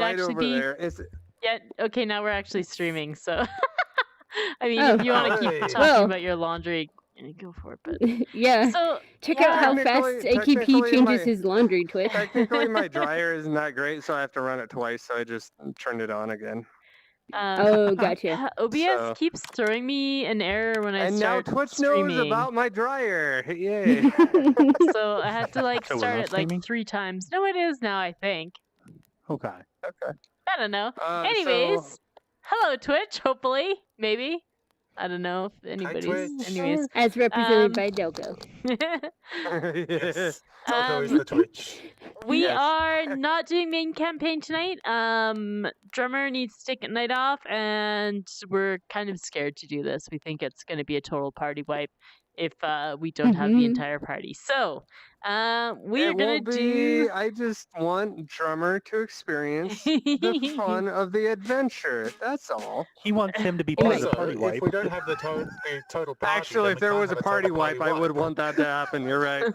right actually over be. there. It's Yeah. Okay, now we're actually streaming. So, I mean, Oh. if you want to keep Hey. talking Well. about your laundry, go for it. But Yeah. so Check out how yeah. fast Technically AKP changes my- his laundry, Twitch. technically my dryer isn't that great, so I have to run it twice. So I just turned it on again. Oh, gotcha. Yeah, OBS So- keeps throwing me an error when I And now start Twitch streaming. knows about my dryer. Yay! So I had to like So we're start not it like streaming? 3 times. No, it is now. I think. Okay. Okay. I don't know. So- Anyways, hello Twitch. Hopefully, maybe. I don't know if anybody's. Twitch. Anyways, As represented by Delco. Yes. Delco is Um, the Twitch. we Yes. are not doing main campaign tonight. Drummer needs to take a night off, and we're kind of scared to do this. We think it's going to be a total party wipe if we don't have the Mhm. entire party. So, we It are gonna won't be. do. I just want Drummer to experience the fun of the adventure. That's all. He wants him to be part of Also, the party if wipe. we don't have the total party, Actually, then if we there can't was a have party total wipe, I would want that to happen. You're right.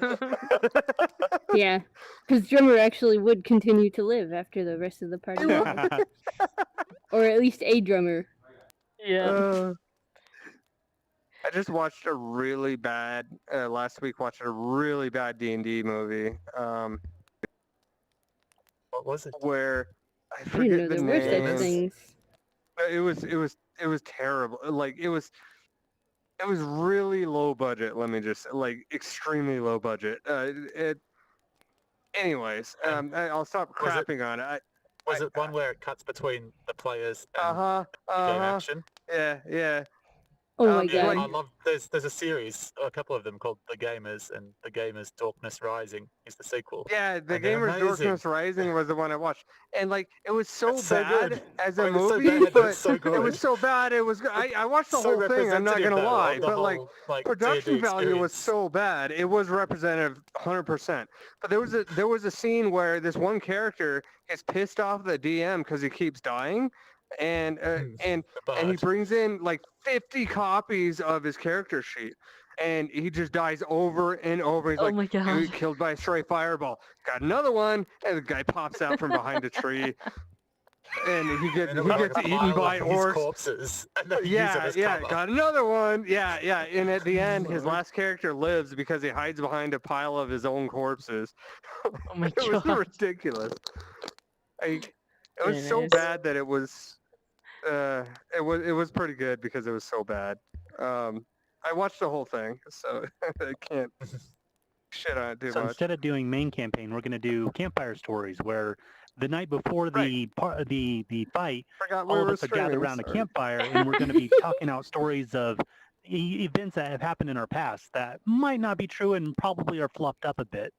Yeah, because Drummer actually would continue to live after the rest of the party. Or at least a drummer. Yeah. I just watched a really bad last week. Watched a really bad D&D movie. What was it? Where I I didn't forget know the there were name. such things. It was terrible. Like it was really low budget. Let me just extremely low budget. Anyways, I'll stop Was it- crapping on it. Was it one where it cuts between the players and game Uh-huh. action? Yeah. Oh my Yeah, I god. love. There's a series, a couple of them called The Gamers, and The Gamers Darkness Rising is the sequel. Yeah, the And they're Gamer's amazing. Darkness Rising was the one I watched, and it was so It's so bad good. as a It was so movie, bad, but but it's so it was good. so bad. It was. I watched the So whole thing. I'm not representative, gonna though, lie, of the but whole, production D&D value was experience. so bad. It was representative, 100%. But there was a scene where this one character gets pissed off the DM because he keeps dying, and he Bard. brings in 50 copies of his character sheet, and he just dies over and over. He's Oh like, my god. "Dude, killed by a stray fireball. Got another one," and the guy pops out from behind a tree, and he gets And it was like a eaten pile by of his orcs. corpses, and then he used it Yeah, as yeah, cover. got another one. Yeah. And at the end, his last character lives because he hides behind a pile of his own corpses. Oh my It was god. ridiculous. It was Very so nice. bad that it was pretty good because it was so bad. I watched the whole thing, so I can't shit on it too So much. instead of doing main campaign, we're going to do Campfire Stories, where the night before the fight, Forgot we all of were us are gathered streaming, around a sorry. campfire, and we're going to be talking out stories of events that have happened in our past that might not be true and probably are fluffed up a bit.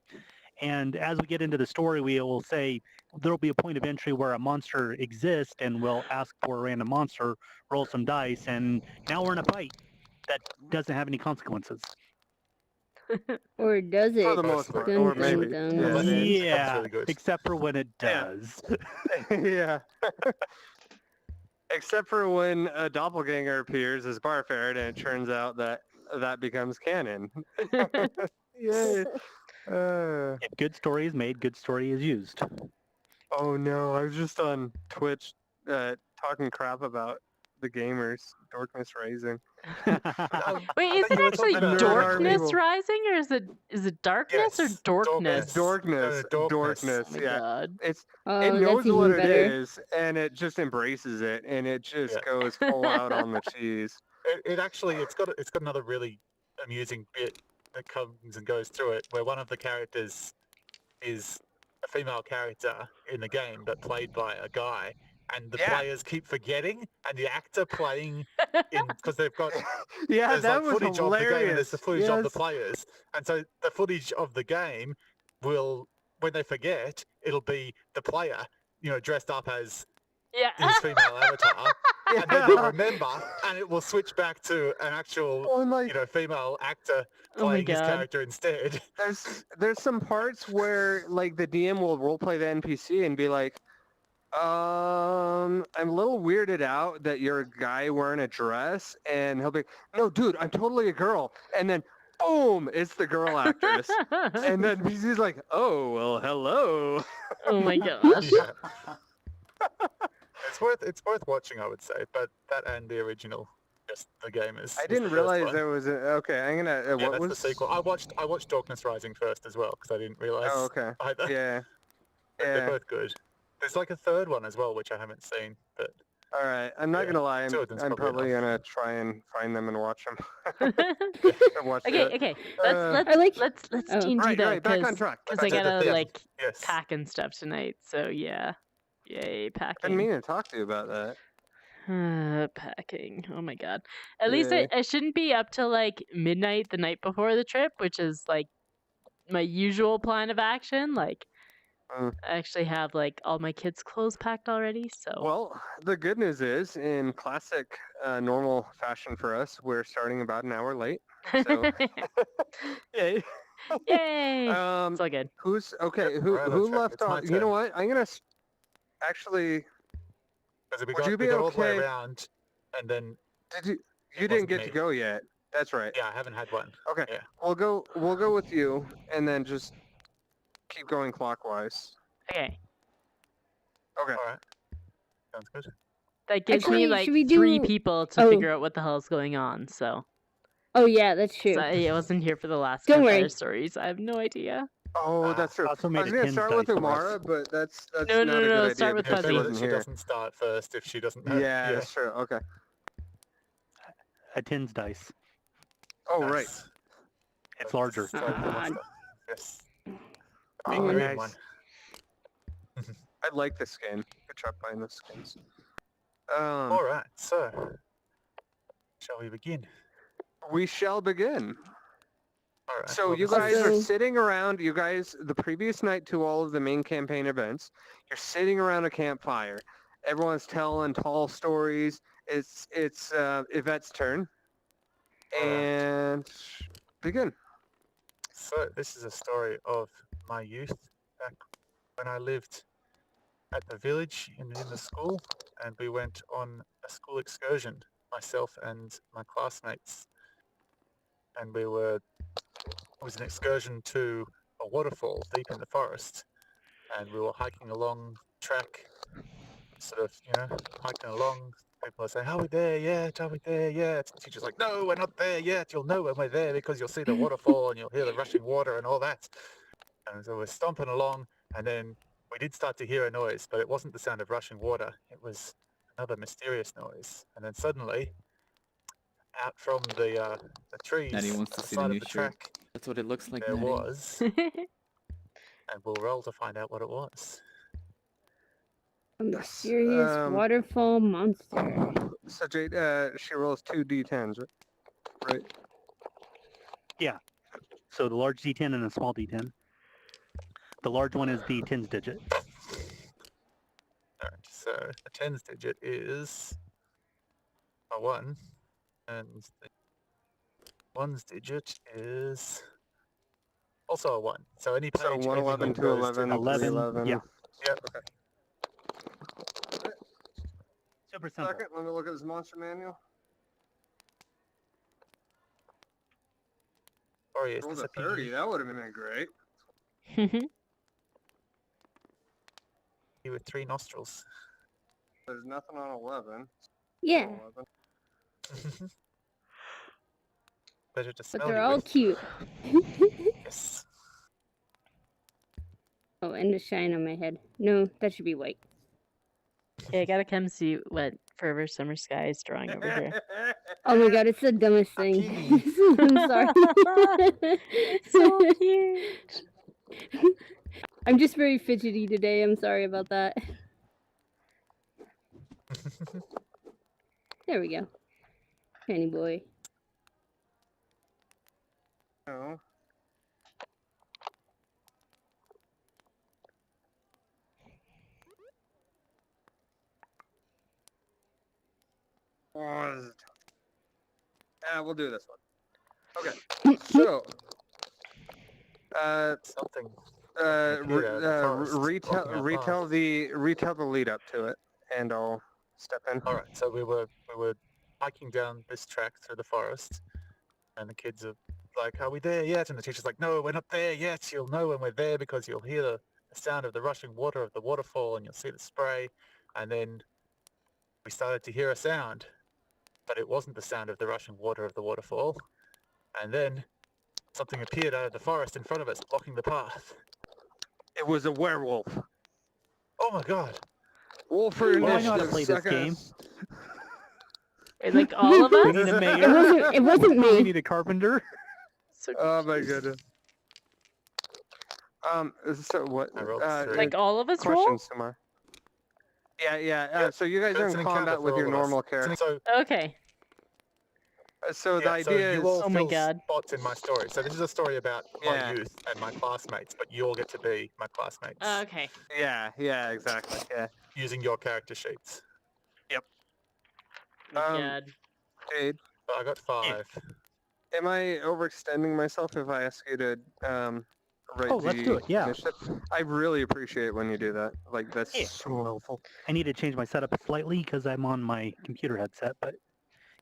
And as we get into the story, we will say there will be a point of entry where a monster exists, and we'll ask for a random monster, roll some dice, and now we're in a fight that doesn't have any consequences. Or does it? For the most part, Dun, or dun, maybe. dun. Yeah. Unless it becomes Yeah, really good. except for when it Yeah. does. Yeah. Except for when a doppelganger appears as Barfared, and it turns out that becomes canon. Yay. If good story is made, good story is used. Oh no, I was just on Twitch talking crap about the gamers, Darkness Rising. Wait, is it you were actually talking about Dorkness People. Rising, or is it Darkness Yes, or Dorkness? Dorkness, Dorkness. Dorkness, Oh my yeah. god. It's Oh, it that's knows even what it better. is, and it just embraces it, and it just Yeah. goes full out on the cheese. It actually, it's got another really amusing bit that comes and goes through it, where one of the characters is a female character in the game, but played by a guy, and the Yeah. players keep forgetting, and the actor playing because they've got Yeah, there's that like was footage of the game and there's hilarious. the footage of the Yes. players, and so the footage of the game will, when they forget, it'll be the player, dressed up as Yeah. his female avatar, and then they'll remember, and it will switch back to an actual, Oh, and female actor Oh my playing his god. character instead. there's some parts where the DM will roleplay the NPC and be like, I'm a little weirded out that you're a guy wearing a dress, and he'll be, no, dude, I'm totally a girl, and then boom, it's the girl actress, and then he's like, oh, well, hello. Oh my gosh. Yeah. worth watching, I would say. But that and the original, just the game is. I is didn't the first realize one. there was a. Okay, I'm gonna. Yeah, what that's was the sequel. I watched Darkness Rising first as well because I didn't realize Oh, okay. either. Yeah. But they're Yeah. both good. There's like a third one as well, which I haven't seen. But All right. I'm not Yeah, gonna lie. two of them's I'm probably probably enough. gonna try and find them and watch them. Watch Okay, it. okay. Uh, I like. Let's Oh. D&D Right. though, Right. Back on because track. I Back on track. gotta Yeah. like yes, pack and stuff tonight. So yeah, yay I didn't packing. mean to talk to you about that. Packing. Oh my god. At least Yeah. I shouldn't be up till like midnight the night before the trip, which is like my usual plan of action. Like Mm. I actually have like all my kids' clothes packed already. So Well, the good news is, in classic normal fashion for us, we're starting about an hour late. So, yay. yay! Um, It's all good. who's okay? Yep, Who right on who track. left It's my off? You know turn. what? I'm gonna actually. because we Would you got be all the way okay- around, and then Did you? You It didn't wasn't get to me. go yet. That's right. yeah, I haven't had one. Okay. Yeah. We'll go with you, and then just keep going clockwise. Okay. Okay. All right, sounds good. That gives Actually, me like should we 3 do- people to Oh. figure out what the hell is going on. So, Oh yeah, that's true. I wasn't here for the last Don't Campfire worry. Stories. I have no idea. Oh, that's true. also I made was a gonna 10 start with dice for us. Umara, but that's No, not no, a no, good idea start with because Yeah, she Fuzzy. better that wasn't she here. doesn't start first if she doesn't know. Yeah, that's true. Okay. A 10's dice. Oh, right. Nice. It's larger. Start with the Ah. monster. Yes. Oh, Big Oh, green nice. one. I like this game. Good job buying the skins. All right, so shall we begin? We shall begin. All right. So well, you this guys is- are Also- sitting around. You guys, the previous night to all of the main campaign events, you're sitting around a campfire. Everyone's telling tall stories. It's Yvette's turn, Alright. and begin. So this is a story of my youth back when I lived at the village in the school, and we went on a school excursion, myself and my classmates, and it was an excursion to a waterfall deep in the forest, and we were hiking along track, sort of, hiking along. People are saying, "Are we there yet? Are we there yet?" The teacher's like, "No, we're not there yet. You'll know when we're there because you'll see the waterfall and you'll hear the rushing water and all that." And so we're stomping along, and then we did start to hear a noise, but it wasn't the sound of rushing water. It was another mysterious noise. And then suddenly, out from the trees Natty at wants to the see the side new of the shirt. track, That's what it looks like, there Natty. was, and we'll roll to find out what it was. A Yes, mysterious waterfall monster. So Jade, she rolls 2d10s, right? So the large D10 and a small D10. The large one is the 10's digit. Alright, so the tens digit is a 1, and the ones digit is also a 1. So any page So ending 111, in those 211, digits- 11, 311. yeah. Yep. Super simple. Second, let me look at this monster manual. Sorry, is Rolled this a a 30. PG? That would have been great. With 3 nostrils. There's nothing on 11. Yeah, 11. Pleasure to but smell they're you all with. cute. Yes. Oh, and a shine on my head. No, that should be white. Okay, I gotta come see what Forever Summer Sky is drawing over here. Oh my god, it's the dumbest thing. kitty. I'm sorry. So cute. I'm just very fidgety today. I'm sorry about that. There we go. Penny boy. No. Oh, this is tough. We'll do this one. Okay. So, Something. retell Talking retell the lead up to it, and I'll step in. All right, so we were hiking down this track through the forest, and the kids are like, "Are we there yet?" And the teacher's like, "No, we're not there yet. You'll know when we're there because you'll hear the sound of the rushing water of the waterfall, and you'll see the spray." And then we started to hear a sound, but it wasn't the sound of the rushing water of the waterfall. And then something appeared out of the forest in front of us, blocking the path. It was a werewolf. Oh my god! Roll for Well, I initiative. know how to play this game. suckers. Wait, like all of We us? need a It mayor. wasn't We me. need a carpenter. So Oh my confused. goodness. So what? I rolled 3. Like all of us roll? Question, Samar. Yeah. Yep, So you guys are It's in an encounter combat for with your all of us. normal character. So, Okay. So the yeah, idea you is, all Oh my fill God. spots in my story. So this is a story about my Yeah. youth and my classmates, but you all get to be my classmates Okay. yeah, exactly, yeah. using your character sheets. Oh Um, God. Jade, So I got 5. am I overextending myself if I ask you to write Oh, the let's do it, yeah. initiative? I really appreciate when you do that. Like, that's Yeah. so helpful. I need to change my setup slightly because I'm on my computer headset, but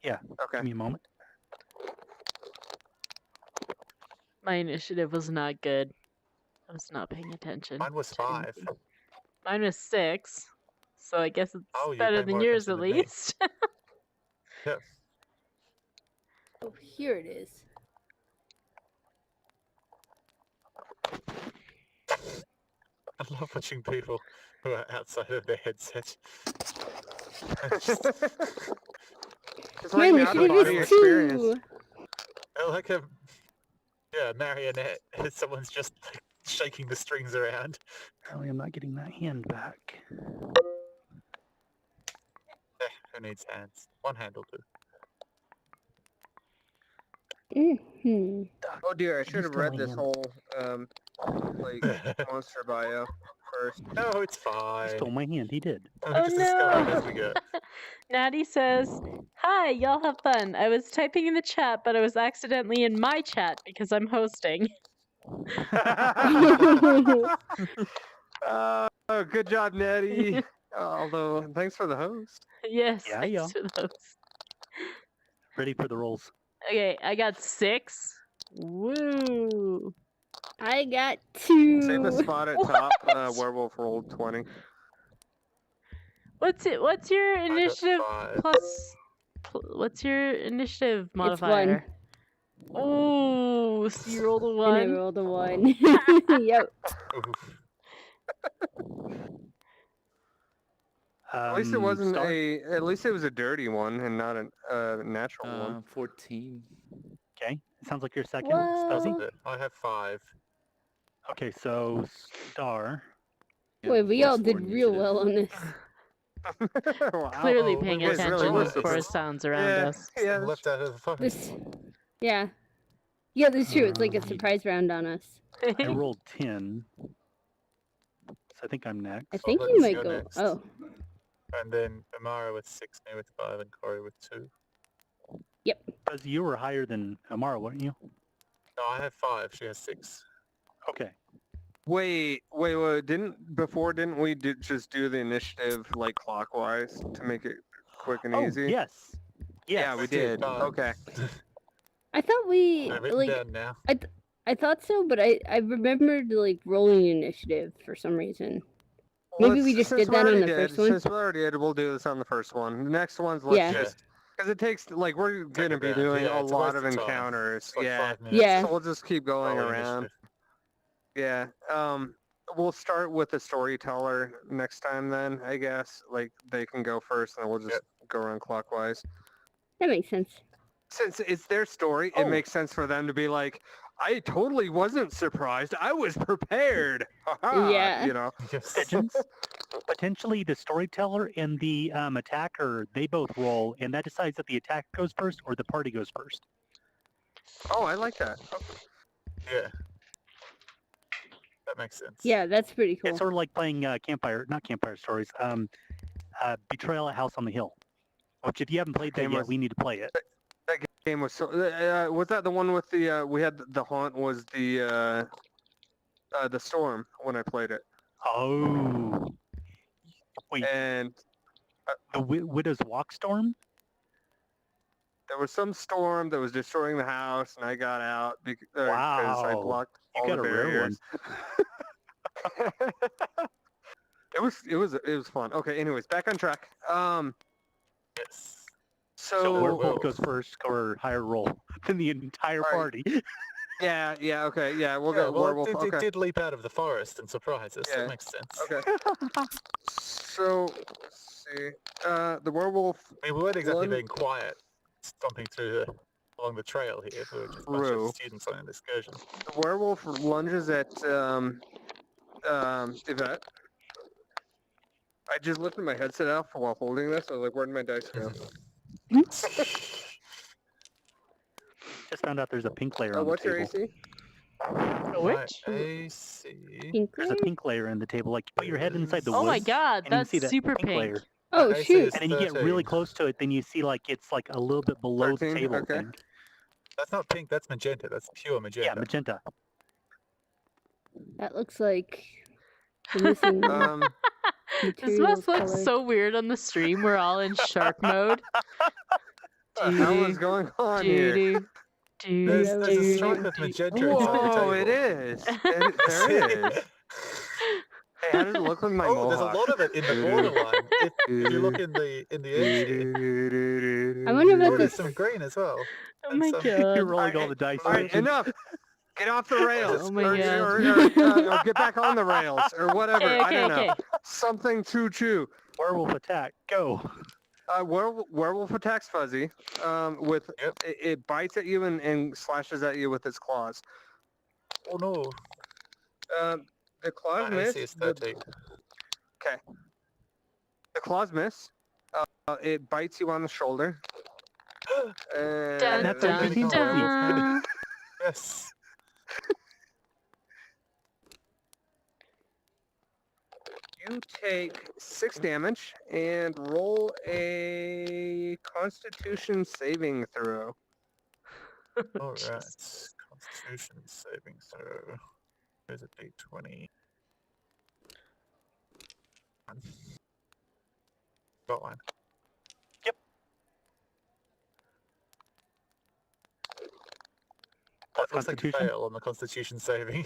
Okay. give me a moment. My initiative was not good. I was not paying attention. Mine was to 5. anything. Mine was 6. So I guess it's Oh, you better pay than more yours at attention than me. least. Oh, here it is. I love watching people who are outside of their headset. It's My like an initiative out-of-body is experience. 2. They're like a marionette. Someone's just like, shaking the strings around. Apparently I'm not getting that hand back. Who needs hands? One hand will do. Hmm. Oh dear, I should have Just read only this hand. whole like monster bio first. No, it's He fine. stole my hand. He did. We Oh, just discovered no. as we go. Natty says, "Hi, y'all have fun. I was typing in the chat, but I was accidentally in my chat because I'm hosting." Good job, Nettie. Although, thanks for the host. Yes, Yeah, thanks yeah. for those. Ready for the rolls. Okay, I got 6. Woo! I got 2. Save the spot at top. Werewolf rolled 20. What's it? What's your I got initiative 5. plus? What's your initiative It's 1. modifier? Oh, so you rolled a And I 1. rolled a 1. Yep. Oof. At least it wasn't Star? At least it was a dirty one and not a natural one. 14. Okay. It sounds like you're second. Whoa. Spuzzy. I have 5. Okay, so Star. Yeah, Boy, we plus all 4 did real initiative. well on this. Wow. Clearly Oh, paying wait, really attention was to forest surprised. sounds around Yeah, us. yeah. Left out of the phone. This, yeah. Yeah, that's true. It's like a surprise round on us. I rolled 10. So I think I'm next. I think let's you might go go. next. Oh, And then Amara with 6, me with 5, and Corey with 2. Because you were higher than Amara, weren't you? No, I have 5. She has 6. Okay. Wait. Didn't we just do the initiative like clockwise to make it quick and Oh, easy? yes. Yes. Yeah, we I did, did. Okay. I thought we I've written like. down now. I thought so, but I remembered like rolling initiative for some reason. Maybe we just since did that on already the did, first one? Since we already did, we'll do this on the first one. The next one's let's Yeah. just because it takes like we're gonna be around. doing Yeah, a it's a lot waste of of time. encounters. It's like Yeah. 5 minutes. Yeah. So we'll just keep going Roll around. initiative. Yeah. We'll start with the storyteller next time then, I guess. Like they can go first and we'll just Yep. go around clockwise. That makes sense. Since it's their story, Oh. it makes sense for them to be like, I totally wasn't surprised. I was prepared. Ha-ha," Yeah. You know. Yes. Pigeons. Potentially the storyteller and the attacker, they both roll, and that decides that the attack goes first or the party goes first. Oh, I like that. Yeah. That makes sense. Yeah, that's pretty cool. It's sort of like playing not Campfire Stories, Betrayal at House on the Hill. Which, if you haven't played that Game yet, was- we need to play it. That game was so. Was that the one with the? We had the haunt was the storm when I played it, Oh. Wait, and the Widow's Walk Storm? there was some storm that was destroying the house, and I got out because I Wow. blocked You all got the a rare one. barriers. It was fun. Okay, anyways, back on track. Yes. So, Sure, Werewolf werewolf. goes first or higher roll than the entire All right. party. yeah, okay, yeah, we'll Yeah, go well, werewolf. it Okay, did leap out of the forest and surprise us. Yeah. That makes sense. okay. So, let's see. The werewolf. I mean, we weren't exactly Lun- being quiet, stomping along the trail here. We were just a bunch True. of students on an excursion. The werewolf lunges at Yvette. I just lifted my headset off while holding this. I was like, "Where did my dice go?" Just found out there's a pink layer on the What's your table. AC? My Which? AC. Pink There's a layer? pink layer in the table. Like, you put your head inside the Oh my woods, god, and you that's see that super pink pink. layer. Oh, AC shoot. is And then you get really 13. close to it, then you see like it's like a little bit below 13, the table okay. thing. That's not pink, that's magenta. That's pure magenta. Yeah, magenta. That looks like the missing This materials must look color. so weird on the stream. We're all in shark mode. What the hell is going on here? There's a stripe of magenta inside the table. Whoa, it is. There it is. Hey, how does it look with my Oh, mohawk? there's a lot of it in the borderline. If you look in the edge here. I wonder Oh, about there's this. some green as well. Oh And my some- You're god. rolling all the dice. All right, aren't you? enough. Get off the rails. Oh my or, God. or get back on the rails, or whatever. Okay, I don't okay. know. Something choo-choo. Werewolf attack. Go. Werewolf attacks Fuzzy. With Yep. it bites at you and slashes at you with its claws. Oh no, The claws my miss. AC is 13. The claws miss. It bites you on the shoulder. Dun, That's how you dun, do it. dun. Yes. You take 6 damage and roll a Constitution saving throw. All right. Constitution saving throw. There's a D20. Got one. Yep. That looks like a Constitution? fail on the Constitution saving.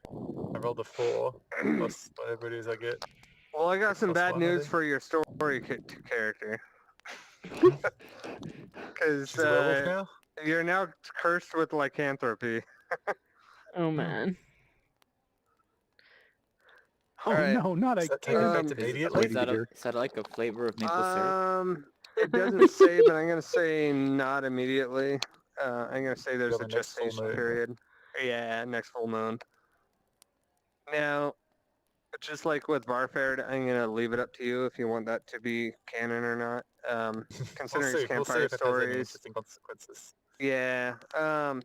I rolled a 4 plus whatever it is I get. Well, I got some Plus bad 1, I news think. for your story character. Because She's a werewolf now? you're now cursed with lycanthropy. Oh man. Oh Alright. no, not Does that take again. effect Is- immediately? Is that like a flavor of maple syrup? It doesn't say, but I'm gonna say not immediately. I'm gonna say there's Till a the next full gestation moon. period. Yeah, next full moon. Now, just like with Barfared, I'm gonna leave it up to you if you want that to be canon or not. Considering it's We'll see Campfire if it has any Stories. interesting consequences. Yeah. I'm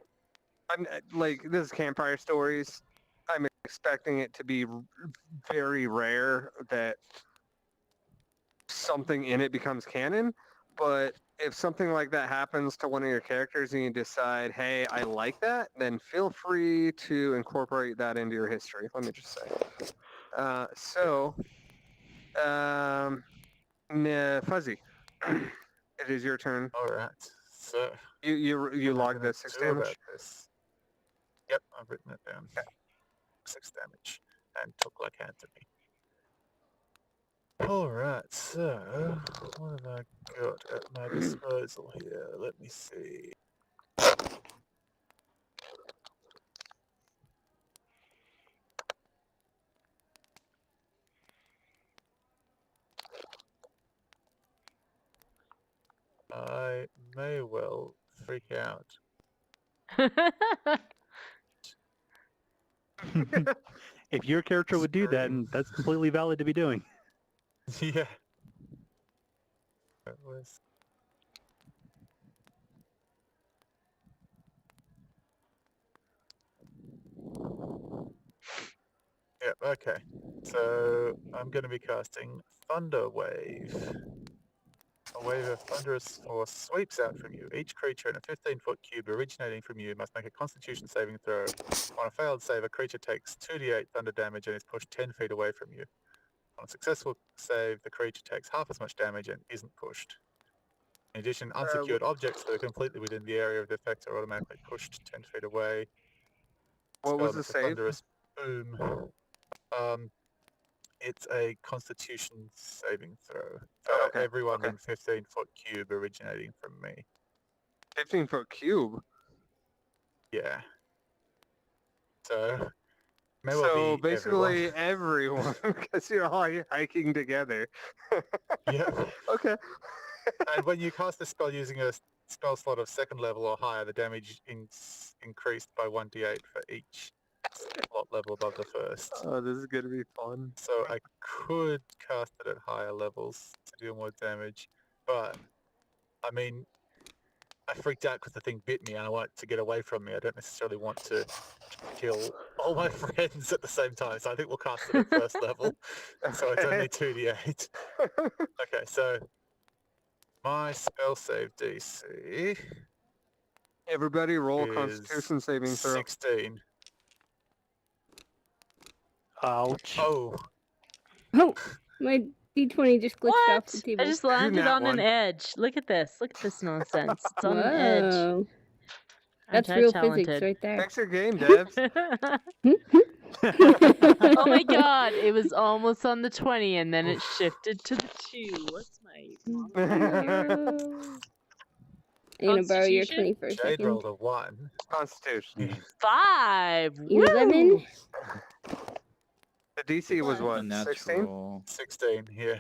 like, this is Campfire Stories. I'm expecting it to be very rare that something in it becomes canon. But if something like that happens to one of your characters and you decide, hey, I like that, then feel free to incorporate that into your history. Let me just say. Fuzzy, it is your turn. All right. So You what am I log gonna the 6 do damage. about this? Yep, I've written it down. 6 damage and took lycanthropy. All right. So what have I got at my disposal here? Let me see. I may well freak out. If your character would do that, and that's completely valid to be doing. Yeah. That was. Yep, okay. So I'm going to be casting Thunder Wave. A wave of thunderous force sweeps out from you. Each creature in a 15-foot cube originating from you must make a Constitution saving throw. On a failed save, a creature takes 2d8 thunder damage and is pushed 10 feet away from you. On a successful save, the creature takes half as much damage and isn't pushed. In addition, unsecured objects that are completely within the area of the effect are automatically pushed 10 feet away. What was Spell the with a save? thunderous boom. It's a Constitution saving throw. Oh, For okay, everyone okay. in 15-foot cube originating from me. 15-foot cube. Yeah. So, may well So be basically everyone. everyone, because you're all hiking together. Yeah. Okay. And when you cast a spell using a spell slot of 2nd level or higher, the damage increased by 1d8 for each slot level above the 1st. Oh, this is gonna be fun. So I could cast it at higher levels to do more damage, but I mean, I freaked out because the thing bit me and I want it to get away from me. I don't necessarily want to kill all my friends at the same time, so I think we'll cast it at 1st level. So it's only 2d8. Okay, so my spell save DC Everybody roll is Constitution saving throw. 16. Ouch. Oh, Oh, my D20 just glitched off the What? table. I just landed nat on one. an edge. Look at this. Look at this nonsense. It's on an edge. Whoa. Aren't That's I real talented? physics right there. Next your game, Devs. Oh my god, it was almost on the 20 and then it shifted to the 2. What's my I'm gonna borrow your Constitution? 20 for a Jade second. rolled a 1. Constitution. 5? You 11? Woo! The DC was what? 16? Unnatural 16, yeah.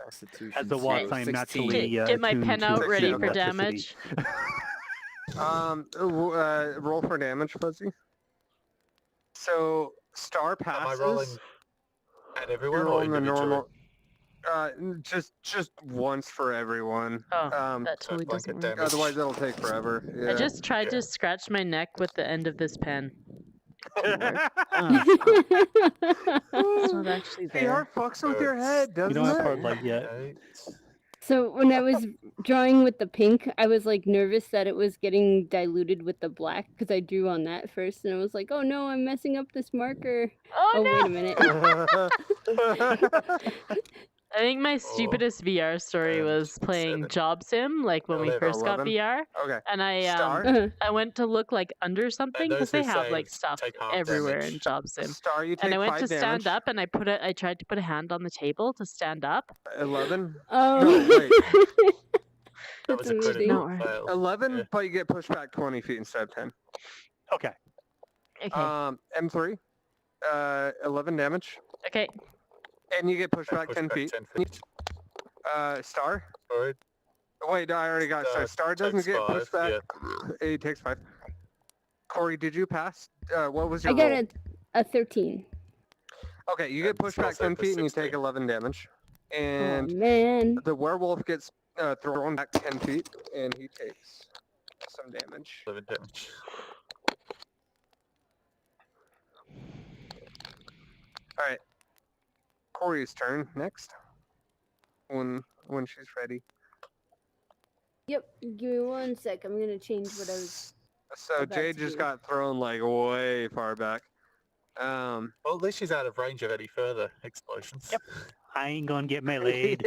Constitution. As the save Watts, of I'm 16. naturally Get my attuned pen to out Sixteen, ready okay. for electricity. damage. Roll for damage, Fuzzy. So Star Am I passes. rolling at everyone You're or rolling the individually? normal. Just once for everyone. Oh, Um, that totally blanket doesn't work. damage. Otherwise, it'll take forever. Yeah. I just tried Yeah. to scratch my neck with the end of this pen. Uh, It's not actually VR there. fucks with your head, you doesn't don't have it? hard light yet. 8. So when I was drawing with the pink, I was like nervous that it was getting diluted with the black because I drew on that first, and I was like, "Oh no, I'm messing up this marker." Oh, Oh no! wait a minute. I think my stupidest VR story and was playing 7. Job Sim, like when we 11. first got 11. VR, Okay. and Star. Uh-huh. I went to look like under something those because they who have like saved stuff take half everywhere damage. in Job Sim. Star, you take And I went 5 to damage. stand up, and I tried to put a hand on the table to stand up. 11. Oh. No, wait. That That's was a critical amazing. No, right. fail. 11, Yeah. but you get pushed back 20 feet instead of 10. Okay. Okay, M3. 11 damage, okay. and you get pushed And back push 10 back feet. 10 feet. Star. Alright. Wait, I already got Star. Star doesn't takes get 5, pushed back. yeah. He takes 5. Corey, did you pass? What was your I got roll? a 13. Okay, you get And pushed spell back save 10 was feet and you 16. take 11 damage. Oh And man. the werewolf gets thrown back 10 feet and he takes some damage. 11 damage. Alright. Corey's turn next. When she's ready. Yep. Give me 1 sec. I'm gonna change what I was. So about Jade to just do. got thrown like way far back. Well, at least she's out of range of any further explosions. Yep. I ain't gonna get meleeed.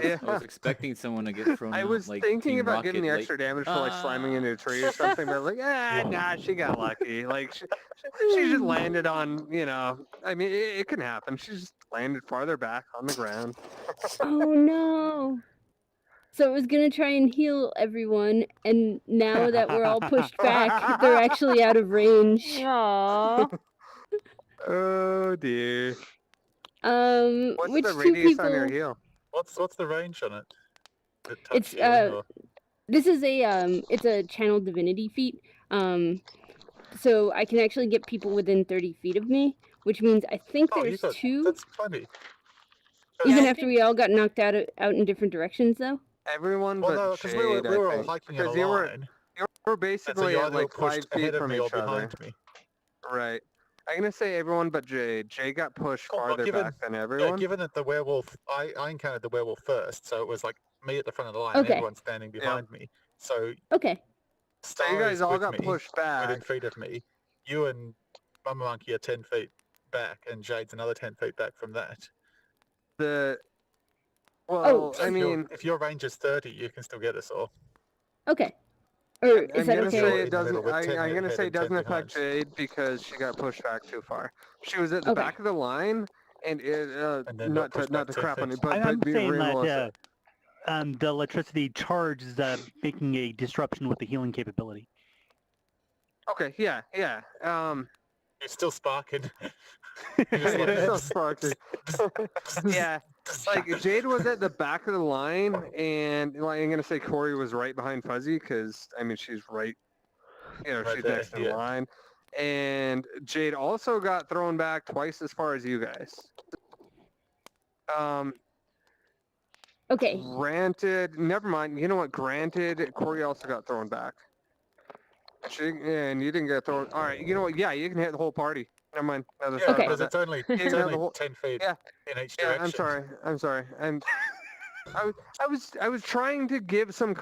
Yeah. I was expecting someone to get thrown I out, was like thinking Team about giving Rocket, the like, extra damage for like slamming into a tree or something, but like, nah, she got lucky. Like she just landed on, I mean, it can happen. She just landed farther back on the ground. Oh no. So it was gonna try and heal everyone, and now that we're all pushed back, they're actually out of range. Aww. Oh dear. What's Which the two radius on your people? heal? What's the range on it? Is it It's, touch healing or- This is it's a channel divinity feat. So I can actually get people within 30 feet of me, which means I think Oh, there's 2. That's plenty. Even Yeah, I after we all got knocked out in different directions, though. Everyone Well, but no, because Jade, we were I all think. hiking in a Because you were line. we're basically you at either like were 5 pushed feet ahead of from me or each other. behind me. Right. I'm gonna say everyone but Jade. Jade got pushed Well, farther given- back than Yeah, everyone. given that the werewolf, I encountered the werewolf first, so it was like me at the front of the line, Okay. and everyone standing behind me. So Okay. So you Star guys is all with got me, pushed within back. feet of me. You and Mama Monkey are 10 feet back, and Jade's another 10 feet back from that. Well, So I if mean, your range is 30, you can still get us all. Okay. Or I'm is that gonna okay? say in it the doesn't. middle with 10 I'm gonna ahead say it and 10 doesn't affect behind. Jade because she got pushed back too far. She was at the Okay. back of the line, And And then not push to back crap on 10 it, but I'm be saying realistic. that the electricity charge is making a disruption with the healing capability. Okay, yeah. You're still sparking. It's so sparking. Yeah, like Jade was at the back of the line, and like, I'm gonna say Corey was right behind Fuzzy because I mean she's right, Right she's there, next in yeah. line, and Jade also got thrown back twice as far as you guys. Okay. Granted, never mind. You know what? Granted, Corey also got thrown back. And you didn't get thrown. All right. You know what? Yeah, you can hit the whole party. Never mind. Another Yeah, thought Okay. because about it's that. only, You it's can have only the whole. 10 feet Yeah. in each Yeah. direction. I'm sorry. And I was trying to give some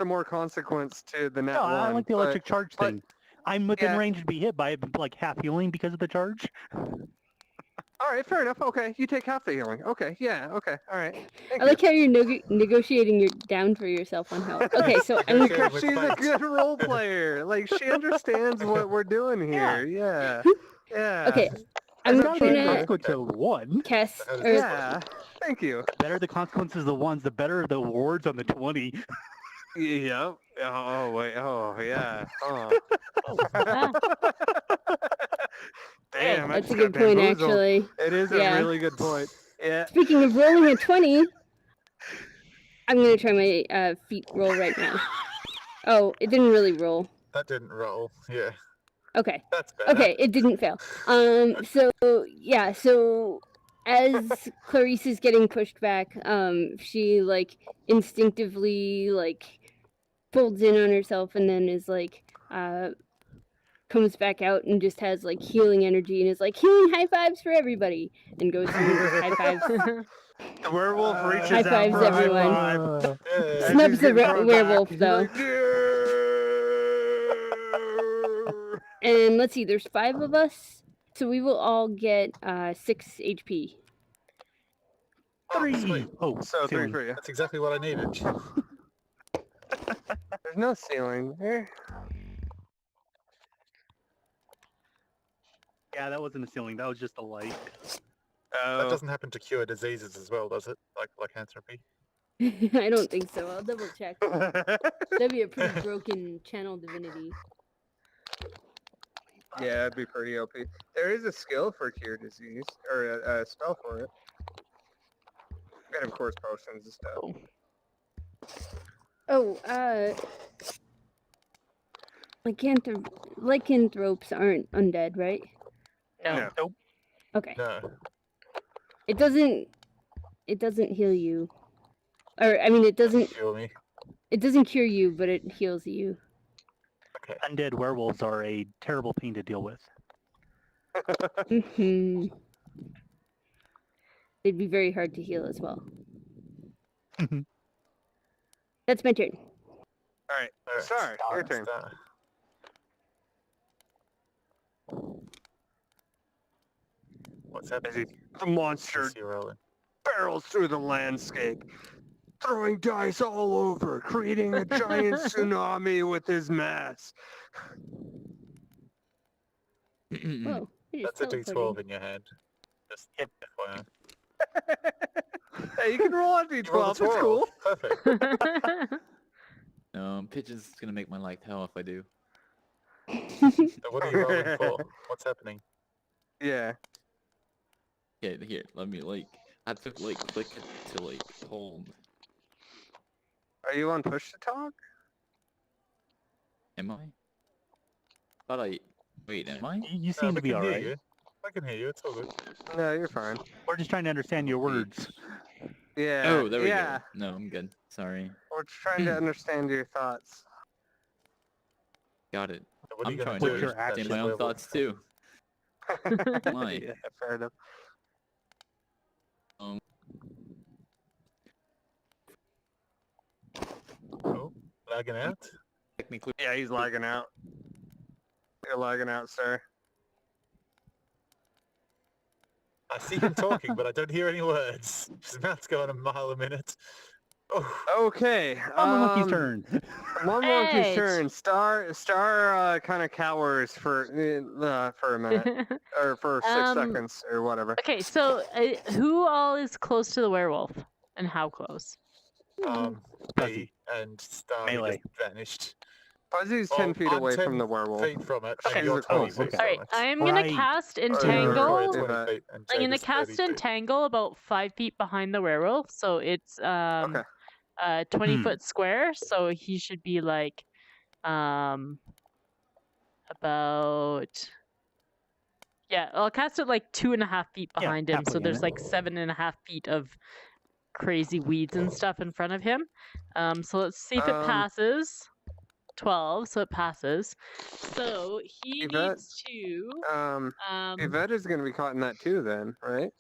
more consequence to the net No, one. I like the electric charge but- thing. I'm within yeah. range to be hit by it, but like half healing because of the charge. All right. Fair enough. Okay. You take half the healing. Okay. Yeah. Okay. All right. Thank I like how you're negotiating your down for yourself on health. Okay, so I'm Okay. Because with she's a fight. good role player. Like she understands what we're doing here. Yeah. Yeah. okay. I'm I'm not Gotta be a trying to- consequence of one. cast How does or this Yeah. Thank you. The better the consequences the ones, the better the awards on the 20. Yep. Oh wait. Oh yeah. Oh. Ah, Damn. I that's a just good got point bamboozled. actually. It is Yeah. a really good point. Yeah. Speaking of rolling a 20, I'm gonna try my feet roll right now. Oh, it didn't really roll. That didn't roll. Yeah, Okay. that's better. Okay, it didn't fail. So yeah, so as Clarice is getting pushed back, she like instinctively like folds in on herself and then is like comes back out and just has like healing energy and is like healing high fives for everybody and goes through and just high fives. The werewolf reaches High out fives, for a high everyone. five. Yeah. As Snubs he's the getting thrown werewolf, back, he's though. like, "Yeah." And let's see, there's 5 of us, so we will all get 6 HP. Oh, 3. sweet. Oh, So 3 ceiling. for you. That's exactly what I needed. There's no ceiling there. Yeah, that wasn't a ceiling. That was just a light. That doesn't happen to cure diseases as well, does it? Like entropy? I don't think so. I'll double check. That'd be a pretty broken channel divinity. Yeah, it'd be pretty OP. There is a skill for cure disease, or a spell for it. And of course potions and stuff. Oh, lycanthropes aren't undead, right? no. Nope. Okay. No. It doesn't heal you. Or I mean it doesn't Cure me. cure you, but it heals you. Okay. Undead werewolves are a terrible pain to deal with. Mhm. They'd be very hard to heal as well. That's my turn. All right, Alright, Star, your turn. Star. What's As happening? the monster What's he rolling? barrels through the landscape, throwing dice all over, creating a giant tsunami with his mass. Whoa. I just That's a teleported. D12 in your hand. Just FYI. Hey, you can roll on You rolled D12. a It's cool. Perfect. No, pigeon's gonna make my life hell if I do. So what are you rolling for? What's happening? Yeah. Here, let me I have to click it to hold. Are you on push to talk? Am I? Thought I wait, am I? You seem we to be can hear alright. you. I can hear you. It's all good. No, you're fine. We're just trying to understand your words. Yeah. Oh, there we yeah. go. No, I'm good. Sorry. We're trying to understand your thoughts. Got it. So what are I'm you going trying to to do? your That's understand just my own werewolf. thoughts too. Why? Yeah, fair enough. Oh, lagging out? Technically, Yeah, he's lagging out. You're lagging out, sir. I see him talking, but I don't hear any words. His mouth's going a mile a minute. Oh, Okay. On the monkey's turn. One monkey's Hey. turn. Star kind of cowers for a minute or for 6 seconds or whatever. Okay, so who all is close to the werewolf, and how close? Fuzzy. me and Star Melee. just vanished. Fuzzy's Oh, 10 feet I'm away 10 from the werewolf. feet from it, Okay. and you're 20 She's a feet close. All right, from it. I'm gonna Right. cast You're entangle. 20 Yvette. feet, and I'm Jade gonna is cast 30 feet. entangle about 5 feet behind the werewolf, so it's Okay. 20-foot square. So he should be like about I'll cast it like 2.5 feet Yeah, behind him. So halfway in there's it. like 7.5 feet of crazy weeds and stuff in front of him. So let's see if it passes. 12, so it passes. So he Yvette? needs to Yvette is going to be caught in that too then, right?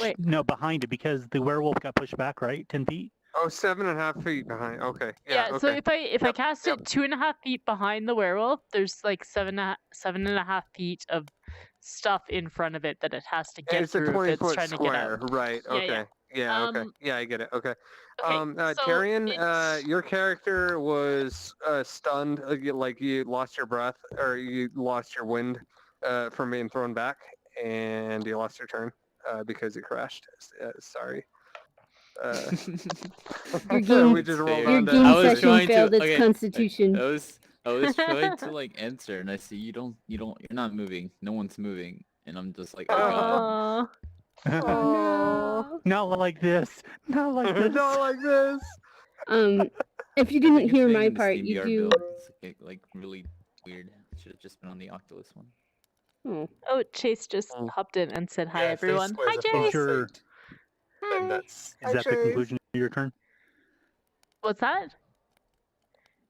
Wait. No, behind it because the werewolf got pushed back, right? 10 feet? Oh, 7.5 feet behind. Okay. Yeah, Yeah, so okay. if I Yep, cast yep. it 2.5 feet behind the werewolf, there's like 7.5 feet of stuff in front of it that it has to And get it's a through if it's 20-foot trying to get square, out. right? Yeah, Okay. Yeah, okay. Um, Yeah, I get it. Okay. Okay, so Tyrion, it's- your character was stunned, like you lost your breath or you lost your wind from being thrown back, and you lost your turn because you crashed. Sorry. Your game- we just rolled Fair. Your on game I was session trying to- failed its okay, constitution. I was trying to like answer, and I see you're not moving. No one's moving, and I'm just like, oh god. Aw. Oh, Not like this. Not like this. Not like this. no. If you I didn't think hear it's my making the part, Steam you VR do. build is, like really weird. Should have just been on the Oculus one. Oh. Oh, Chase just Oh. hopped in and said hi, Yeah, if these everyone. squares Hi, are 5 Chase. Sure. feet, then Hi. that's Is Hi, that the Chase. conclusion of your turn? What's that?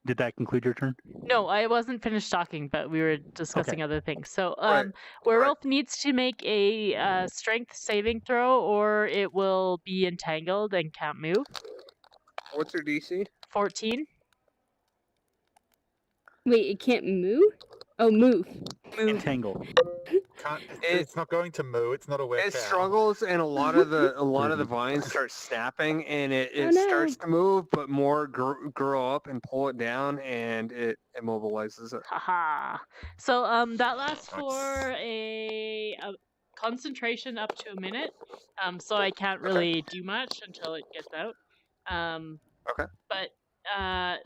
Did that conclude your turn? No, I wasn't finished talking, but we were discussing other things. So, Right, werewolf needs to make a strength saving throw, or it will be entangled and can't move. What's your DC? 14. Wait, it can't move? Oh, move. Entangle. it's not going to move. It's not a wet It cow. struggles, and a lot of the vines start snapping, and it Oh, no. starts to move, but more grow up and pull it down, and it immobilizes it. Haha. So, that lasts Nice. for a concentration up to a minute. So I can't really do much until it gets out. Okay. But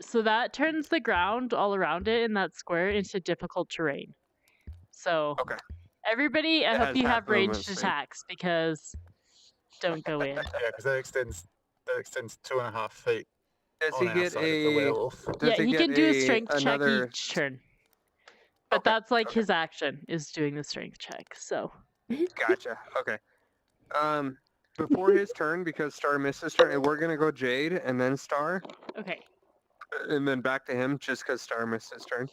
so that turns the ground all around it in that square into difficult terrain. So Okay. everybody, I It hope has you half have ranged movement speed. attacks because don't go in. Yeah, because that extends 2.5 feet Does on he our get side of the a? werewolf. Does Yeah, he get can do a strength another? check each turn. But Okay, that's like okay. his action is doing the strength check. So Gotcha. Okay. Before his turn, because Star missed his turn, we're gonna go Jade and then Star, okay. and then back to him just because Star missed his turn.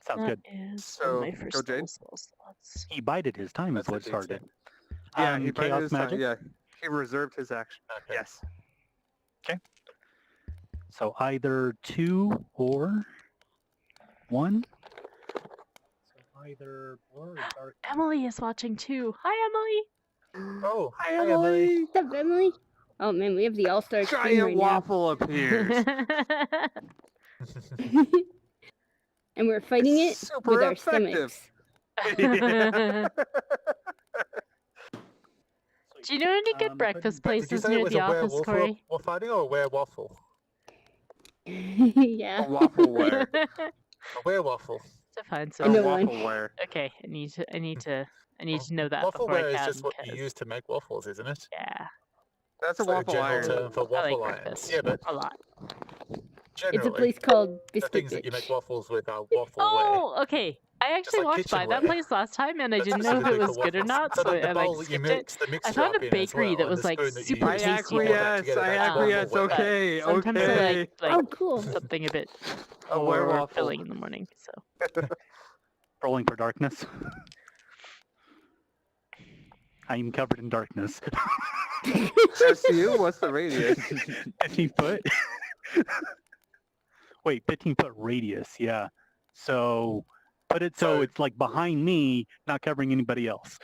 Sounds That good. is So, my first go Jade. spell slots. He bided his time is That's a what Star D10. did. Yeah, he bided Chaos his time. magic. Yeah, he reserved his action. Okay. Yes. So either 2 or 1. So either blur or dark. Emily is watching too. Hi, Emily. Oh, Hi, hi, Emily. What's up, Emily? Oh, man, we have the all-star stream Giant right now. waffle appears. And we're fighting it Super with our effective. stomachs. Do you know any good breakfast Did you places say it near was the a office, werewolf Corey? we're fighting, or a werewolffle? Yeah. A waffleware. A werewolfle. To find A some. know one. waffleware. Okay, I need to know that before I Waffleware is can. just what you 'cause- use to make waffles, isn't it? Yeah, That's a It's like waffle general iron. term for I like waffle breakfast. irons. Yeah, but a lot. generally, It's a place called the Biscuit things that you Bitch. make waffles with are waffleware. Oh, okay. I actually like walked by that kitchenware. place last time, and I That's didn't know if it specifically was for good or waffles. not, So so the I bowl like that you skipped it. mix the mixture found up a in as bakery well, that and was, the like, spoon that you super use I to tasty pour there. that acquiesce. together, I that's acquiesce. waffleware. Okay. Sometimes I Okay. like Oh, cool. something a bit A more werewolf. filling in the morning. So Rolling for darkness. I am covered in darkness. As to you, what's the radius? 15 foot? Wait, 15-foot radius, yeah. So put it so So- it's like behind me, not covering anybody else.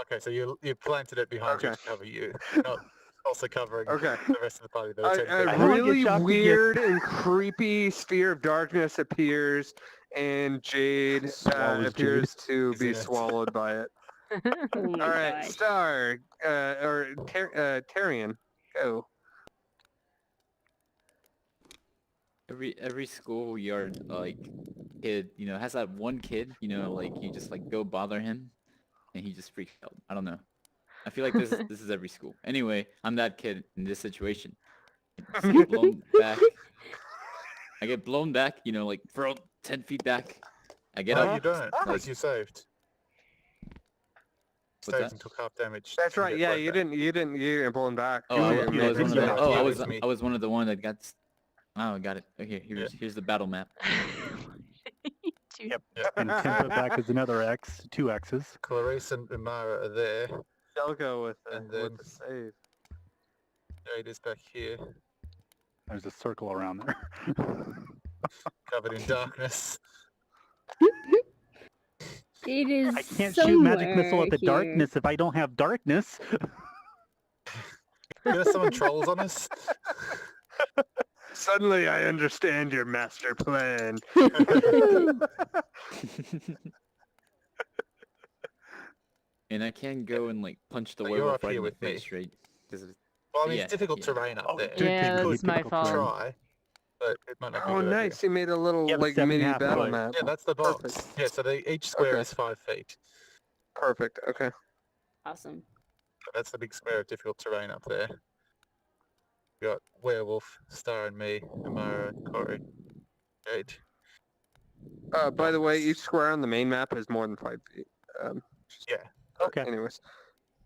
Okay, so you planted it behind you Okay. to cover you. Not, also covering Okay. the rest of the party. There were 10 A I don't people. wanna get really shocked again. weird and creepy sphere of darkness appears, and Jade Swallows appears to He's be in it. swallowed by it. Oh my All right, gosh. Star Tarian, go. Every schoolyard like kid, has that one kid, like you just like go bother him and he just freaks out. I don't know. I feel like this is every school. Anyway, I'm that kid in this situation. I just get blown back. I get blown back, like thrown 10 feet back. I get No, up. you don't, like- because you saved. What's Saved that? and took half damage. That's and right. get Yeah, blown you back. didn't get blown back. Oh, I was, you I was one of did the. that. Oh, Yeah, I it was was me. I was one of the one that got. Oh, got it. Okay, here's the battle map. Yep. And 10 foot back is another X, 2 X's. Clarice and Umara are there. I'll go with And then- with the save. Jade is back here, There's a circle around there. covered in darkness. It is I can't shoot magic missile somewhere at the here. darkness if I don't have darkness. Gonna summon trolls on us? Suddenly, I understand your master plan. And I can't go and like punch the So you're werewolf up right here in the with me. face, right? Because Well, I mean, Yeah, it's difficult yeah. terrain up Oh, there. dude, Yeah, can you that's do my typical fault. terrain? Try, but it might not be Oh, a good nice! You made a little You have a like 7.5 mini battle foot. map. idea. Yeah, that's the box. Perfect. Yeah, so each square Okay. is 5 feet. Perfect. Okay. Awesome. That's the big square of difficult terrain up there. We got Werewolf, Star and me, Amara, Corey, Jade. By the way, each square on the main map is more than 5 feet. Yeah. Okay. Anyways.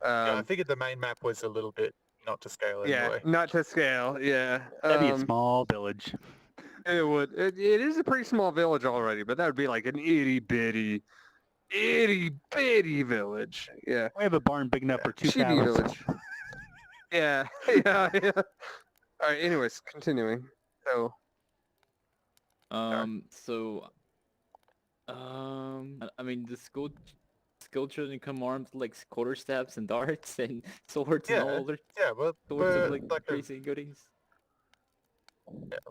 Yeah, I figured the main map was a little bit not to scale Yeah, anyway. not to scale. Yeah. That'd be a small village. It would. It is a pretty small village already, but that would be like an itty bitty village. Yeah. We have a barn big enough for 2 Chibi cows. village. Yeah. Yeah. Yeah. All right. Anyways, continuing. So. I mean, the school children come armed with, like quarterstaffs and darts and swords and Yeah, all their Yeah, well, sorts we're of like like crazy goodies.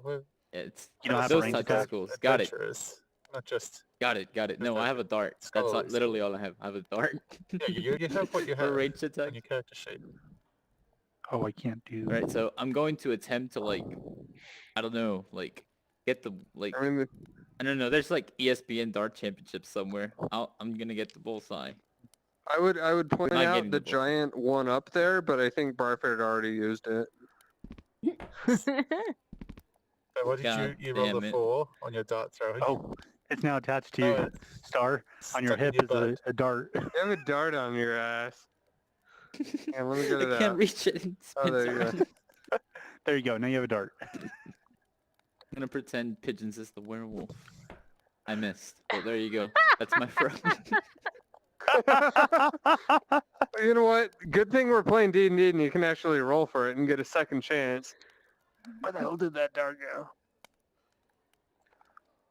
we're Yeah, it's You don't have those range types of attack? schools. Got it. adventurers, not just... Got it. No, I have a dart. That's Scholars. literally all I have. I have a dart. Yeah, you have what you For have ranged attack. on your character sheet. Oh, I can't do. Right, so I'm going to attempt to like, I don't know, like get the like I mean, I don't know. There's like ESPN Dart Championships somewhere. I'm gonna get the bullseye. I would point Not out getting the the bullseye. giant one up there, but I think Barford already used it. So what did God you roll damn the it. 4 on your dart throwing? Oh, it's now attached to Oh, you. Star. On your stuck in hip is butt. a dart. You have a dart on your ass. Yeah, let me get it I can't out. reach it. Oh, there you go. There you go. Now you have a dart. I'm gonna pretend Pigeons is the werewolf. I missed. Well, there you go. That's my throw. You know what? Good thing we're playing D&D and you can actually roll for it and get a second chance. Where the hell did that dart go?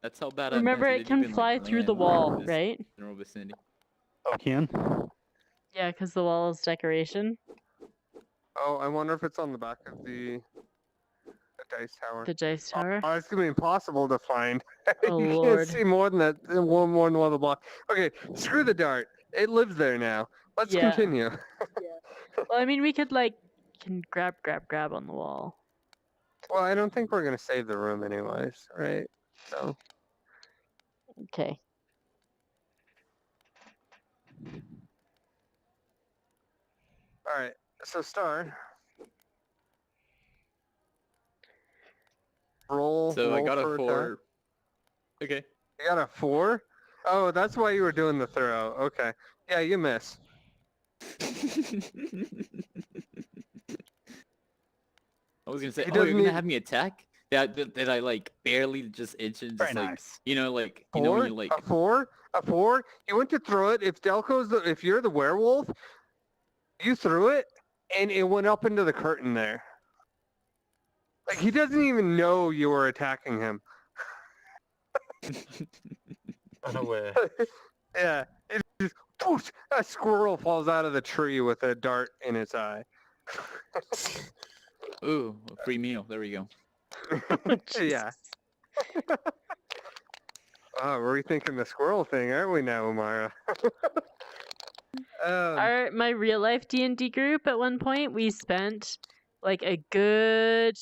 That's how bad I'm. Remember, it can fly through the wall, right? General vicinity. Oh, can? Yeah, because the wall is decoration. Oh, I wonder if it's on the back of the dice tower. The dice tower. Oh, it's gonna be impossible to find. Oh, you Lord. can't see more than that. More than one of the block. Okay, screw the dart. It lives there now. Let's Yeah. continue. Well, I mean, we could like can grab on the wall. Well, I don't think we're gonna save the room anyways, right? So. Okay. All right. So Star. Roll. So I roll got for a attack. 4. Okay. You got a 4? Oh, that's why you were doing the throw. Okay. Yeah, you miss. I was gonna say, He oh, you're doesn't gonna even- have me attack? Did I like barely just inch and Very just like nice. like Four? when you like A 4? A 4? You went to throw it. If if you're the werewolf, you threw it, and it went up into the curtain there. Like, he doesn't even know you were attacking him. Unaware. Yeah. It just, whoosh, a squirrel falls out of the tree with a dart in its eye. Ooh, a free meal. There we go. Yeah. Oh, we're rethinking the squirrel thing, aren't we now, Umara? My real life D&D group at one point, we spent like a good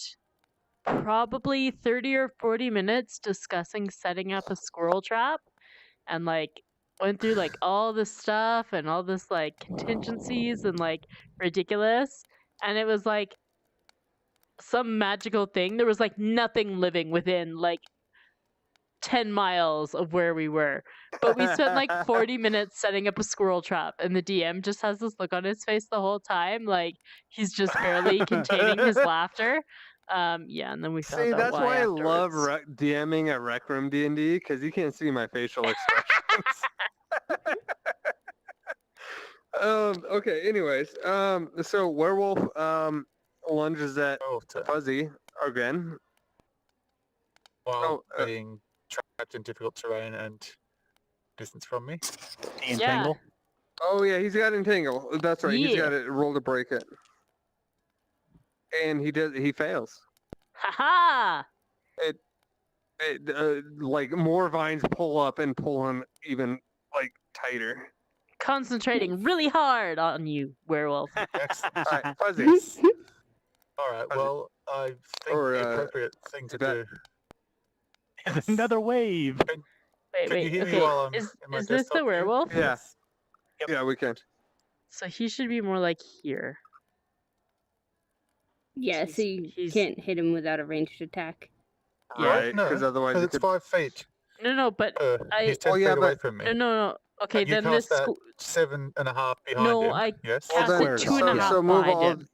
probably 30 or 40 minutes discussing setting up a squirrel trap, and like went through like all this stuff and all this like contingencies and like ridiculous, and it was like some magical thing. There was like nothing living within like 10 miles of where we were. But we spent like 40 minutes setting up a squirrel trap, and the DM just has this look on his face the whole time, like he's just barely containing his laughter. Yeah, and then we found See, out that's why I love afterwards. DMing at Rec Room D&D, because you can't see my facial expressions. Okay, anyways, so werewolf lunges at Fuzzy again. While being trapped in difficult terrain and distance from me. Entangle. Oh yeah, he's got entangle. That's right. He's got Yeah. to roll to break it, and he fails. Haha! Like more vines pull up and pull him even like tighter. Concentrating really hard on you, werewolf. Excellent. All right, Fuzzy. All right. Well, I think Or, the appropriate thing to do. Is another wave. Can you hear me okay. while I'm in my Is this desktop the view? werewolf? Yeah. Yep. Yeah, we can. So he should be more like here. Yeah, so you can't hit him without a ranged attack. Right, No, because otherwise it's it could... 5 feet. No, but He's 10 feet away from me. No. Okay, And you then cast this. that 7.5 behind No, him. I Yes. cast then, it 2.5 so move behind all. him.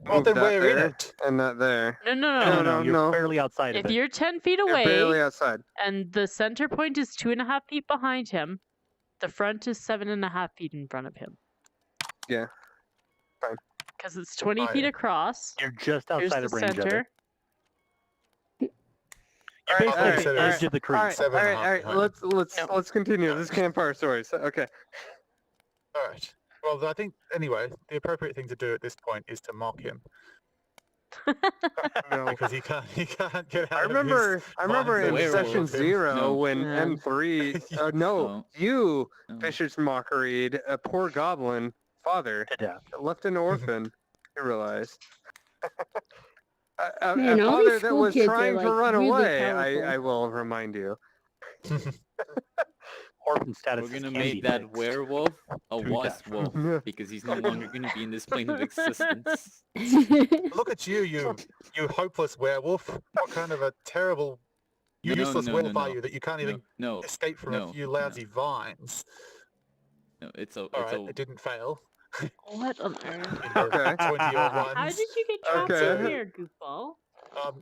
Well, then that we're in there it. and not there. No. You're barely outside of If it. you're 10 feet You're away barely outside. and the center point is 2.5 feet behind him, the front is 7.5 feet in front of him. Yeah. Fine. Because it's 20 feet across. You're just Here's outside the of range of it. center. You're basically All at the edge of the creek. All right. Let's continue. This is Campfire Stories. Okay. All right. Well, I think anyway, the appropriate thing to do at this point is to mock him. No. Because he can't get out I remember in Werewolf. session 0 No. when Yeah. M3 you Fisher's Mockery, a poor goblin father To death. left an orphan. You realize. A Man, all father these that school was kids are, trying to like, run really away. powerful. I will remind you. Orphan status We're is gonna candy make that fixed. werewolf a To wasp death. wolf because he's no longer gonna be in this plane of existence. Look at you hopeless werewolf. What kind of a terrible, No, useless no, werewolf no, are no. you that you can't even No, escape from no, a few lousy vines? no, All right, it didn't fail. What on earth? In the Okay. 20-odd How ones. did you get trapped Okay. in here, goofball?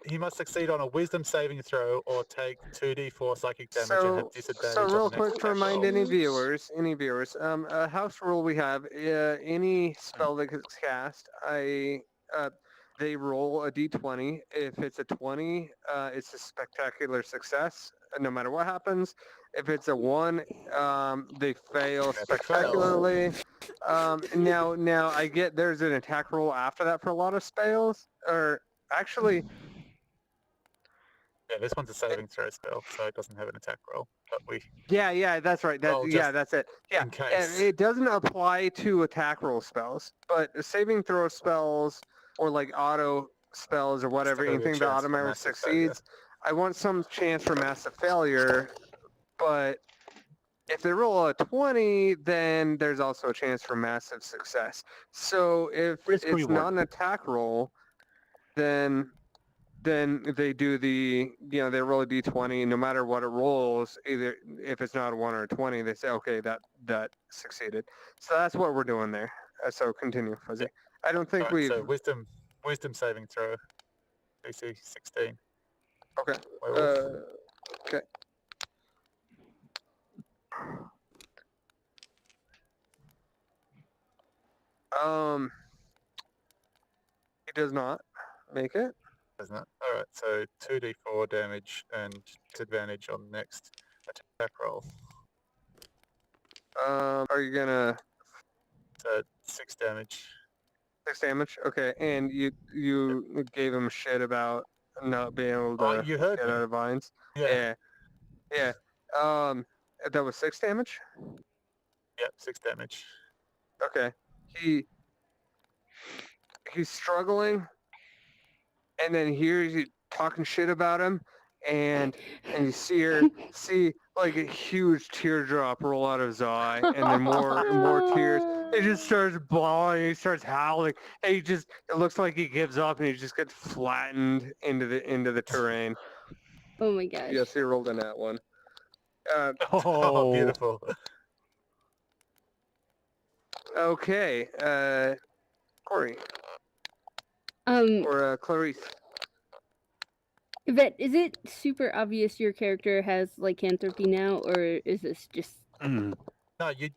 He must succeed on a wisdom saving throw or take 2d4 psychic damage and have disadvantage So real on the next quick to remind attack roll. any viewers, a house rule we have, any spell that gets cast, they roll a d20. If it's a 20, it's a spectacular success, no matter what happens. If it's a 1, they fail Epic spectacularly. Now I get there's an attack roll after that for a lot of spells, or actually, Yeah, this one's a saving throw spell, so it doesn't have an attack roll. But yeah, that's right. Well, just That's it. Yeah, in case. it doesn't apply to attack roll spells, but saving throw spells or like auto spells or whatever, Still gotta be a anything that chance for automatically massive failure. succeeds, I want some chance for massive failure. But if they roll a 20, then there's also a chance for massive success. So if Risk it's reward. not an attack roll, then they do they roll a d20, no matter what it rolls, either if it's not a 1 or a 20, they say, okay, that succeeded. So that's what we're doing there. So continue, Fuzzy. I don't think Alright, so wisdom saving throw, DC 16. Okay. Werewolf. Okay. He does not make it. Isn't it? Alright, so 2d4 damage and disadvantage on next attack roll. Are you gonna? So 6 damage. 6 damage. Okay, and you gave him shit about not being able Oh, to you heard get me. out of vines. Yeah. Yeah. That was 6 damage. Yep. 6 damage. Okay. He's struggling, and then here's you talking shit about him, and you see like a huge teardrop roll out of his eye, and then more and more tears. He just starts bawling. He starts howling. And it looks like he gives up, and he just gets flattened into the terrain. Oh my gosh. Yes, he rolled in that one. Oh, Oh, beautiful. Okay, Corey or Clarice. Yvette, is it super obvious your character has lycanthropy now, or is this just No,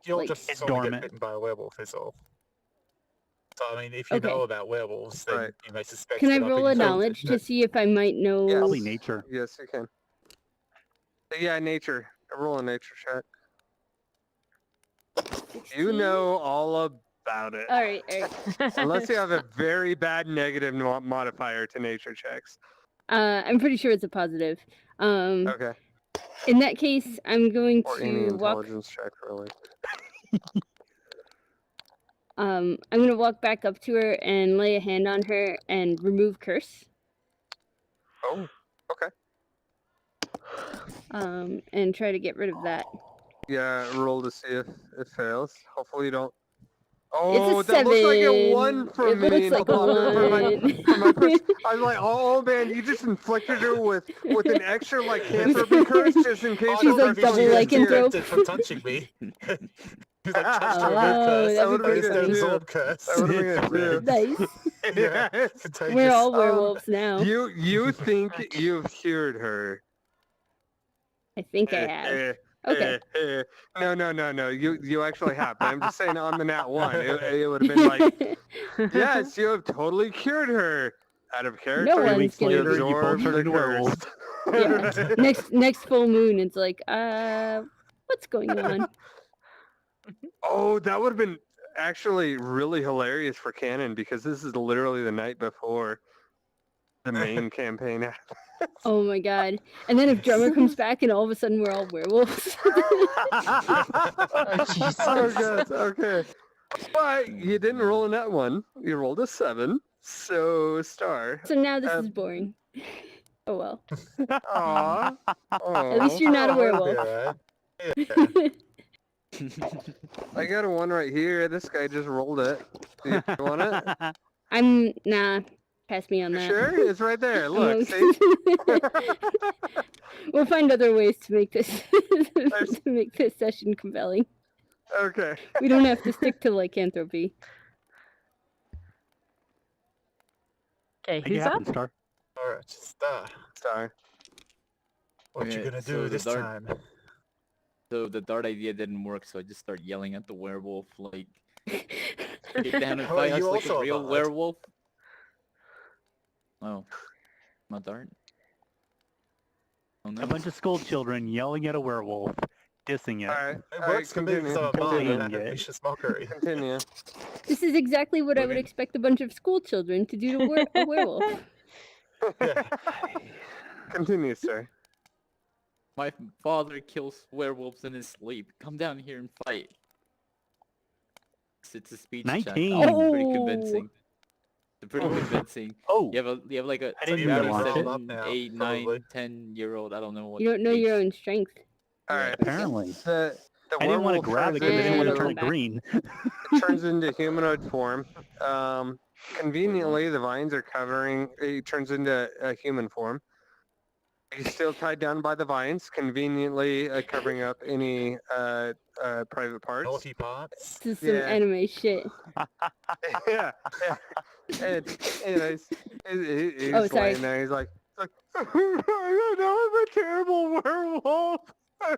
you'll Like- just It's sort of get dormant. bitten by a werewolf is all. So, I mean, if you Okay. know about werewolves, then Right. you may suspect Can I that I've roll been a infected. knowledge to see if I might know? Yes. probably nature. Yes, you can. Yeah, nature. Roll a nature check. You 16? know all about it. All right. Unless you have a very bad negative modifier to nature checks. I'm pretty sure it's a positive. Okay. In that case, I'm going Or any to walk. intelligence check, really. I'm gonna walk back up to her and lay a hand on her and remove curse. Oh, okay. And try to get rid of that. Yeah, roll to see if it fails. Hopefully you don't. Oh, It's a that looks like a 7. 1 for It me. looks like a for my 1. person. I was like, oh man, you just inflicted her with an extra lycanthropy curse just in case. I She's thought like maybe double she was lycanthrope. infected from touching me. He's like touched her with Oh, curse. that'd would've be been It's good an too. absorb curse. That would've been good too. Nice. Yeah, Yes. contagious. We're all werewolves now. You think you've cured her? I think I have. Okay. No. You actually have. But I'm just saying on the nat 1, it would have been like, yes, you have totally cured her. Out of character, No 3 one's weeks gonna later, you both absorb turned the into werewolves. curse. Yeah. Next full moon, it's like, what's going on? Oh, that would have been actually really hilarious for canon because this is literally the night before the main campaign. Oh my god. And then if Drummer comes back and all of a sudden we're all werewolves. Oh, Jesus. Oh, God. Okay. But you didn't roll in that one. You rolled a 7. So, Star. So now this is boring. Oh well. Aw. At least you're not a werewolf. Yeah. I got a 1 right here. This guy just rolled it. Do you want it? Nah. Pass me on You that. sure? It's right there. I'm Look, see? We'll find other ways to make this to make this session compelling. Okay. We don't have to stick to lycanthropy. Okay, Make it who's up? happen, Star. All right, Star. Sorry. What you Okay, gonna so do the this dart- time? So the dart idea didn't work, so I just start yelling at the werewolf, like, get down and Oh, fight us you like a also real bard. werewolf. Oh, my dart? Oh no. A bunch of school children yelling at a werewolf, dissing it. All right. It All works right, for me because I'm a bard Continue. and I have vicious mockery. Continue. This is exactly what I would Moving. expect a bunch of school children to do to a werewolf. Yeah. Continue, sir. My father kills werewolves in his sleep. Come down here and fight. It's a speech check. 19. Oh, pretty Oh. convincing. It's pretty convincing. Oh, You have like a I didn't even average watch it. 7, Up now, 8, probably. 9, 10-year-old. I don't know what. You don't know your age. own strength. All right. apparently. The I didn't want to werewolf grab it turns because I didn't want to into- turn it green. it turns into humanoid form. Conveniently, the vines are covering. It turns into a human form. He's still tied down by the vines, conveniently covering up any private parts. Naughty parts. This is some Yeah. anime shit. Yeah. And anyways, he's Oh, sorry. laying there. He's like, I don't know, I'm a terrible werewolf. I'm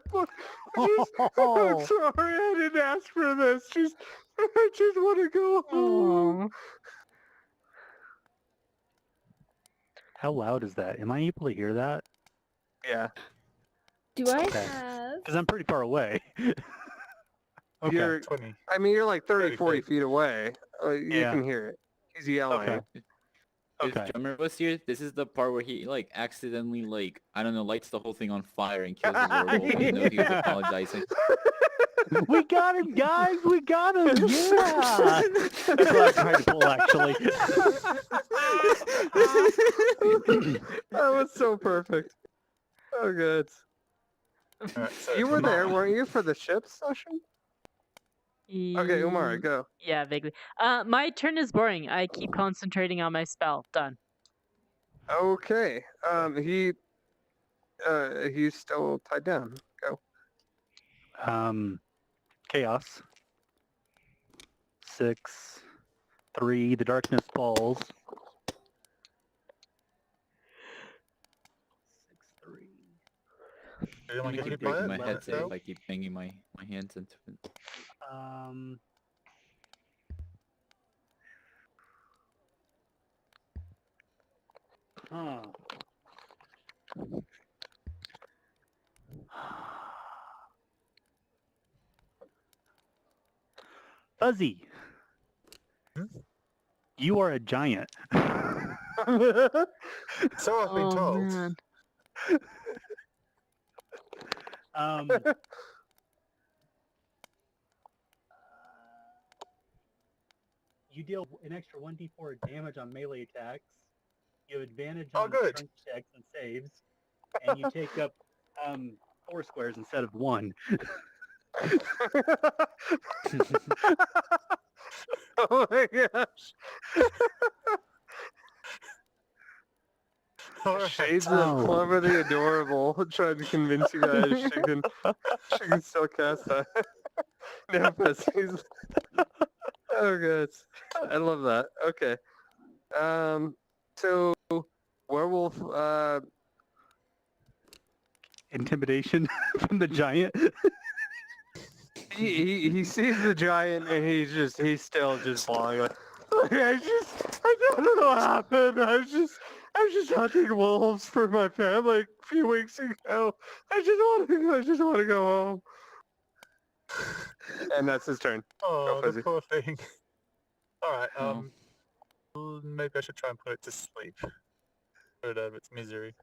sorry, I didn't ask for this. I just want to go home. Aw. How loud is that? Am I able to hear that? Yeah. Do I Okay. have... Because I'm pretty far away. Okay. You're, 20. I mean, you're like 30, 30 40 feet. feet away. You Yeah. can hear it. He's yelling. Okay. If Okay. Drummer was here, this is the part where he like accidentally like I don't know lights the whole thing on fire and kills the werewolf. Even though he was apologizing. We got him, guys. We got him. Yeah. That's what I'm trying to pull, actually. That was so perfect. Oh, good. Alright, so You were there, Umar. weren't you, for the ship session? Okay, Umar, go. Yeah, vaguely. My turn is boring. I keep concentrating on my spell. Done. Okay. He's still tied down. Go. Chaos. 6, 3. The darkness falls. 6, 3. Anyone I get keep hit by breaking it? my Let it headset go. if I keep banging my hands into it. Huh. Fuzzy. Hmm? You are a giant. So I've been Oh told. man. You deal an extra 1d4 damage on melee attacks. You have advantage Oh, on good. strength checks and saves, and you take up 4 squares instead of 1. Oh my gosh. Alright. Shades Oh. of Clever the Adorable trying to convince you guys she can still cast that. No pussies. Oh god. I love that. Okay. So werewolf Intimidation from the giant. he sees the giant and he's still just falling like I don't know what happened. I was just hunting wolves for my family a few weeks ago. I just want to go home. And that's his turn. Oh, Fuzzy. the poor thing. Alright, Oh. maybe I should try and put it to sleep. Put it out of its misery.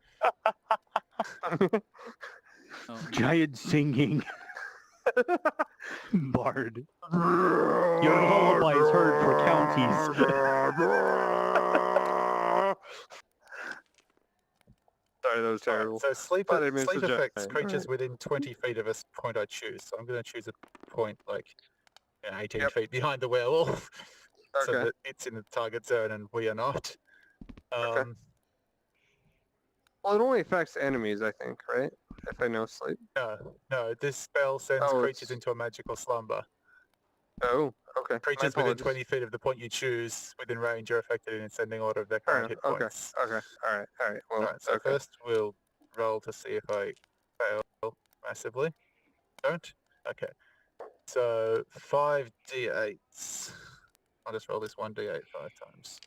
Giant singing. Bard. Your lullaby is heard for counties. Sorry, that was Alright, terrible. so sleep, But it means sleep the affects giant. creatures Alright. within 20 feet of a point I choose. So I'm going to choose a point like 18 Yep. feet behind the werewolf. So Okay. that it's in the target zone and we are not. Okay. Well, it only affects enemies, I think, right? If I know sleep. No, this spell sends Oh, creatures it's- into a magical slumber. Oh, okay. My Creatures within apologies. 20 feet of the point you choose within range are affected in ascending order of their Fair current enough. hit Okay. points. Okay. All right. Well, Alright, so okay. first we'll roll to see if I fail massively. Don't? Okay. So 5d8s. I'll just roll this 1d8 5 times.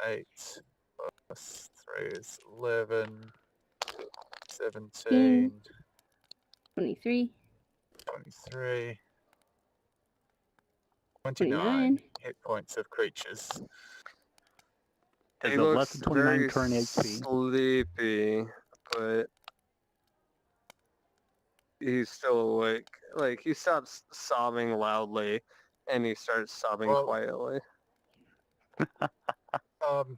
8 plus 3 is 11, 17, 23, 23, 29 29. hit points of creatures. There's He a looks less than 29 very current HP. sleepy, but he's still awake. Like he stops sobbing loudly, and he starts sobbing Well- quietly. No,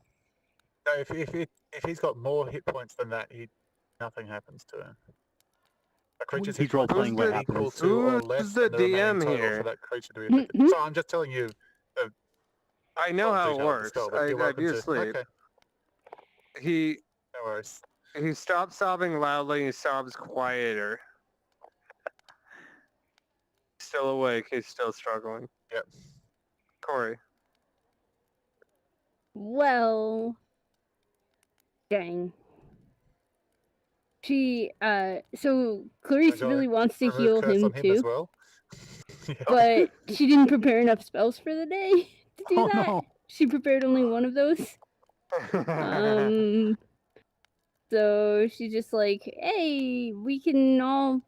if he's got more hit points than that, nothing happens to him. A creature's He's hit points role-playing must what be equal happens. to or Who's less the than the remaining DM total here? for that creature to be affected. So I'm just telling you. I know how it detail of the works. spell, but you're I welcome do to. sleep. Okay, He no worries. he stops sobbing loudly. He sobs quieter. Still awake. He's still struggling. Yep. Corey. Well, dang. So Clarice go really wants to Remove heal curse him on him as too, well. Yep. but she didn't prepare enough spells for the day to do Oh, that. no. She prepared only one of those. So she's just like, hey, we can all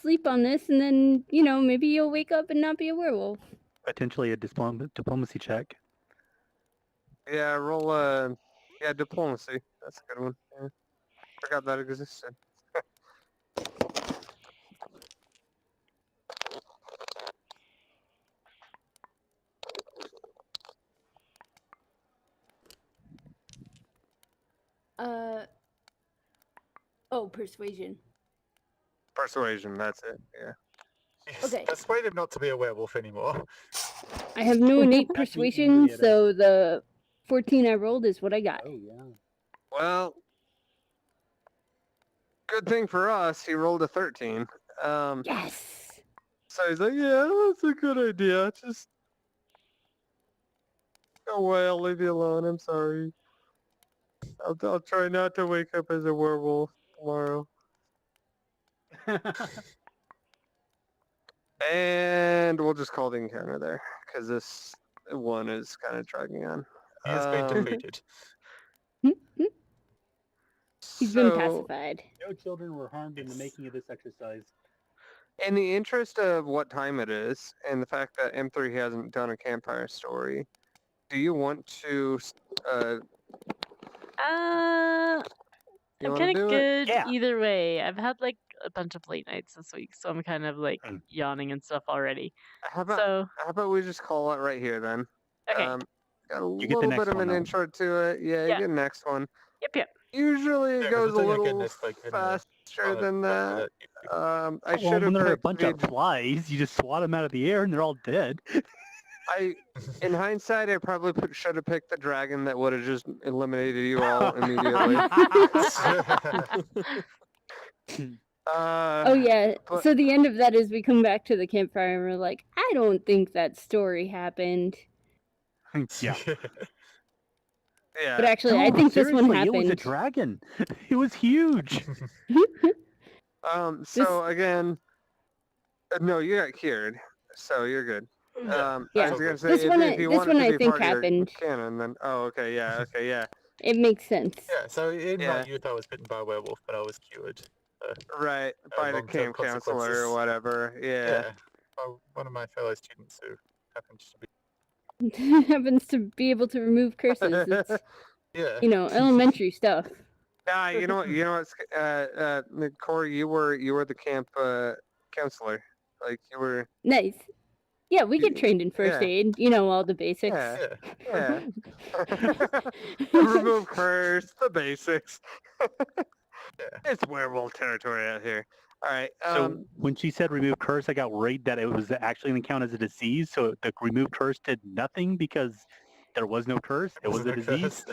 sleep on this, and then, maybe you'll wake up and not be a werewolf. Potentially a diplomacy check. Yeah, roll yeah, diplomacy. That's a good one. Yeah. Forgot that existed. Oh, persuasion. Persuasion, that's it. Yeah. Yes, Okay. persuade him not to be a werewolf anymore. I have no innate Angry persuasion, at us. so the 14 I rolled is what I got. Oh yeah. Well, good thing for us, he rolled a 13. Yes. So he's like, yeah, that's a good idea. Just go away. I'll leave you alone. I'm sorry. I'll try not to wake up as a werewolf tomorrow. And we'll just call the encounter there, because this one is kind of dragging on. He has been defeated. He's been So, pacified. No children were harmed in the making of this exercise. in the interest of what time it is, and the fact that M3 hasn't done a campfire story, do you want to you I'm wanna kind do of it? good Yeah. either way. I've had like a bunch of late nights this week, so I'm kind of like Mm. yawning and stuff already. How about So we just call it right here then? okay, Got a You get the little next bit of one, an though. intro to it. Yeah, you Yeah. get the next one. yep. Usually it Yeah, 'cause goes it's a only again little next week anyway. faster than that. I Well, should when have they're a picked bunch of flies, you just swat them out of the air and they're all dead. in hindsight, I probably should have picked the dragon that would have just eliminated you all immediately. Oh yeah. but- So the end of that is we come back to the campfire and we're like, I don't think that story happened. Yeah. Yeah. But actually, I No, think this one seriously, It was a happened. dragon. It was huge. So again, no, you got cured, so you're good. Yeah. I was gonna say This one I- if you this wanted one to I be think part of your happened. canon, then okay, yeah. It makes sense. Yeah, so in Yeah. my youth I was bitten by a werewolf, but I was cured. Right, by the long-term camp counselor or consequences. whatever. Yeah. By one of my fellow students who happened to be... Happens to be able to remove curses. It's, Yeah. elementary stuff. Nah, you know what? Corey, you were the camp counselor. Like you were. Nice. Yeah, we get trained in first Yeah. aid. All the basics. Yeah. Yeah. Remove curse, the basics. Yeah. It's werewolf territory out here. All right. So when she said remove curse, I got worried that it was actually going to count as a disease. So the remove curse did nothing because there was no curse. It was a disease.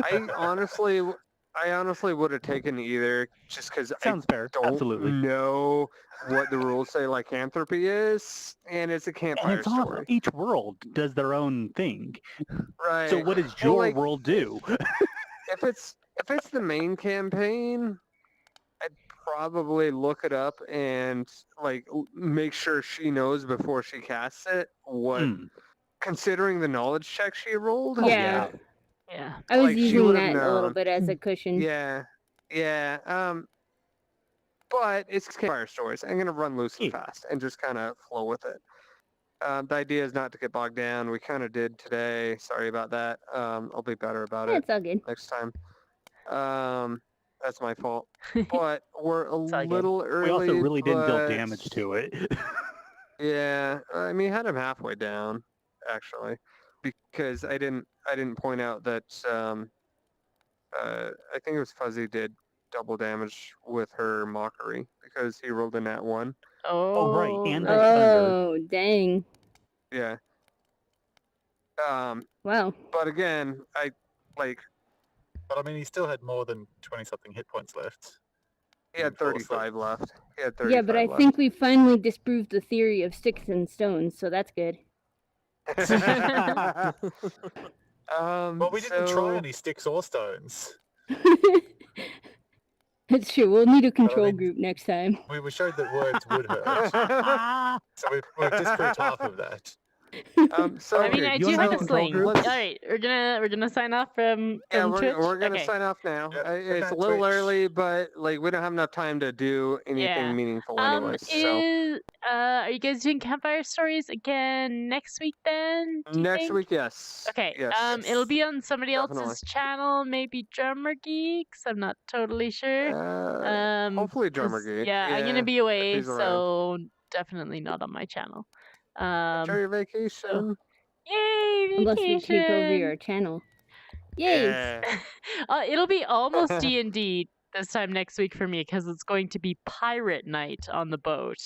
I honestly would have taken either, just because I Sounds fair. don't Absolutely. know what the rules say lycanthropy is, and it's a And campfire it's off. story, Each world does their own thing. right? So what does Well, your like, world do? if it's the main campaign, I'd probably look it up and make sure she knows before she casts it what, considering the knowledge check she rolled. Oh, Yeah. Yeah. I was Like, she using would've that a little known. bit as a cushion. Yeah. But it's Campfire Stories. I'm gonna run loose and fast and just kind of flow with it. The idea is not to get bogged down. We kind of did today. Sorry about that. I'll be better about it It's all good. next time. That's my fault. But we're a It's all good. little early. We also really didn't deal but- damage to it. Yeah, I mean, had him halfway down, actually, because I didn't point out that I think it was Fuzzy did double damage with her mockery because he rolled a nat 1. Oh, right, and right. Oh, dang. Yeah. Wow. But again, But I mean, he still had more than 20-something hit points left. he had Fall asleep. 35 left. He had 35 Yeah, but I left. think we finally disproved the theory of sticks and stones, so that's good. Well, we didn't try any sticks or stones. That's true. We'll need a control mean- group next time. We showed that words would hurt, so we've disproved half of that. So I mean, Okay, I you do wanna have make a a control sling. group? All right, we're gonna sign off from yeah, Twitch. we're gonna Okay. sign off now. Yep, It's a good little night, Twitch. early, but like we don't have enough time to do anything Yeah. meaningful anyways. So Are you guys doing Campfire Stories again next week then? Do you next think? week, yes. Okay. Yes. It'll be on somebody Definitely. else's channel, maybe Drummer Geeks. I'm not totally sure. Hopefully Drummer 'cause, Geek. Yeah, I'm gonna be away, he's around. so definitely not on my channel. Enjoy your vacation. Yay, vacation! Unless we take over your channel. Yay! Yeah. It'll be almost D&D this time next week for me because it's going to be pirate night on the boat.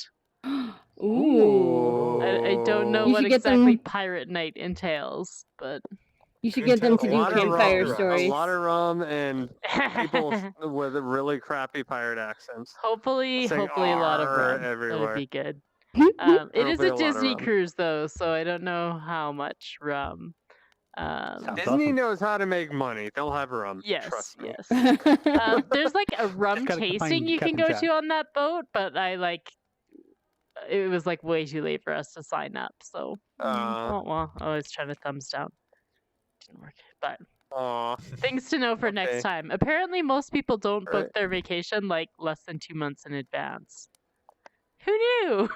Ooh. I don't know You what should get exactly them- pirate night entails, but You should get them to A do lot of campfire rum. stories. A lot of rum and people with really crappy pirate accents. hopefully saying a lot of "Arr" rum. That everywhere. would be good. It is Hopefully a a lot of Disney rum. cruise though, so I don't know how much rum. Sounds Disney awesome. knows how to make money. They'll have rum. Yes, Trust me. yes. There's like a rum gotta tasting find you can Captain go Jack. to on that boat, but it was like way too late for us to sign up. So, well, I was trying to thumbs down. Didn't work. But Aw. things to know for Okay. next time. Apparently, most people don't book Alright. their vacation like less than 2 months in advance. Who knew?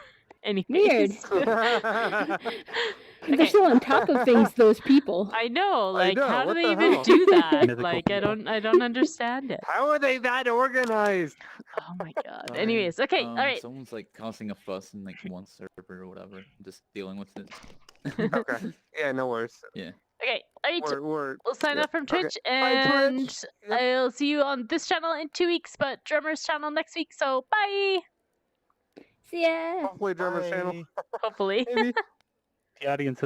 Anyways. Weird. Okay. They're so on top of things, those people. I know, like, know, how do what they the even hell? do that? Mythical Like, I people. don't understand it. How are they that organized? Oh my god. Sorry, Anyways, okay, all right. Someone's like causing a fuss in like one server or whatever. Just dealing with it. Okay. Yeah, no worries. Okay, all right. We'll We'll sign yep, off from okay. Twitch, Bye, and Twitch. Yep. I'll see you on this channel in 2 weeks, but Drummer's channel next week. So bye. See ya. Hopefully Drummer's channel. Bye. Hopefully. Maybe. The audience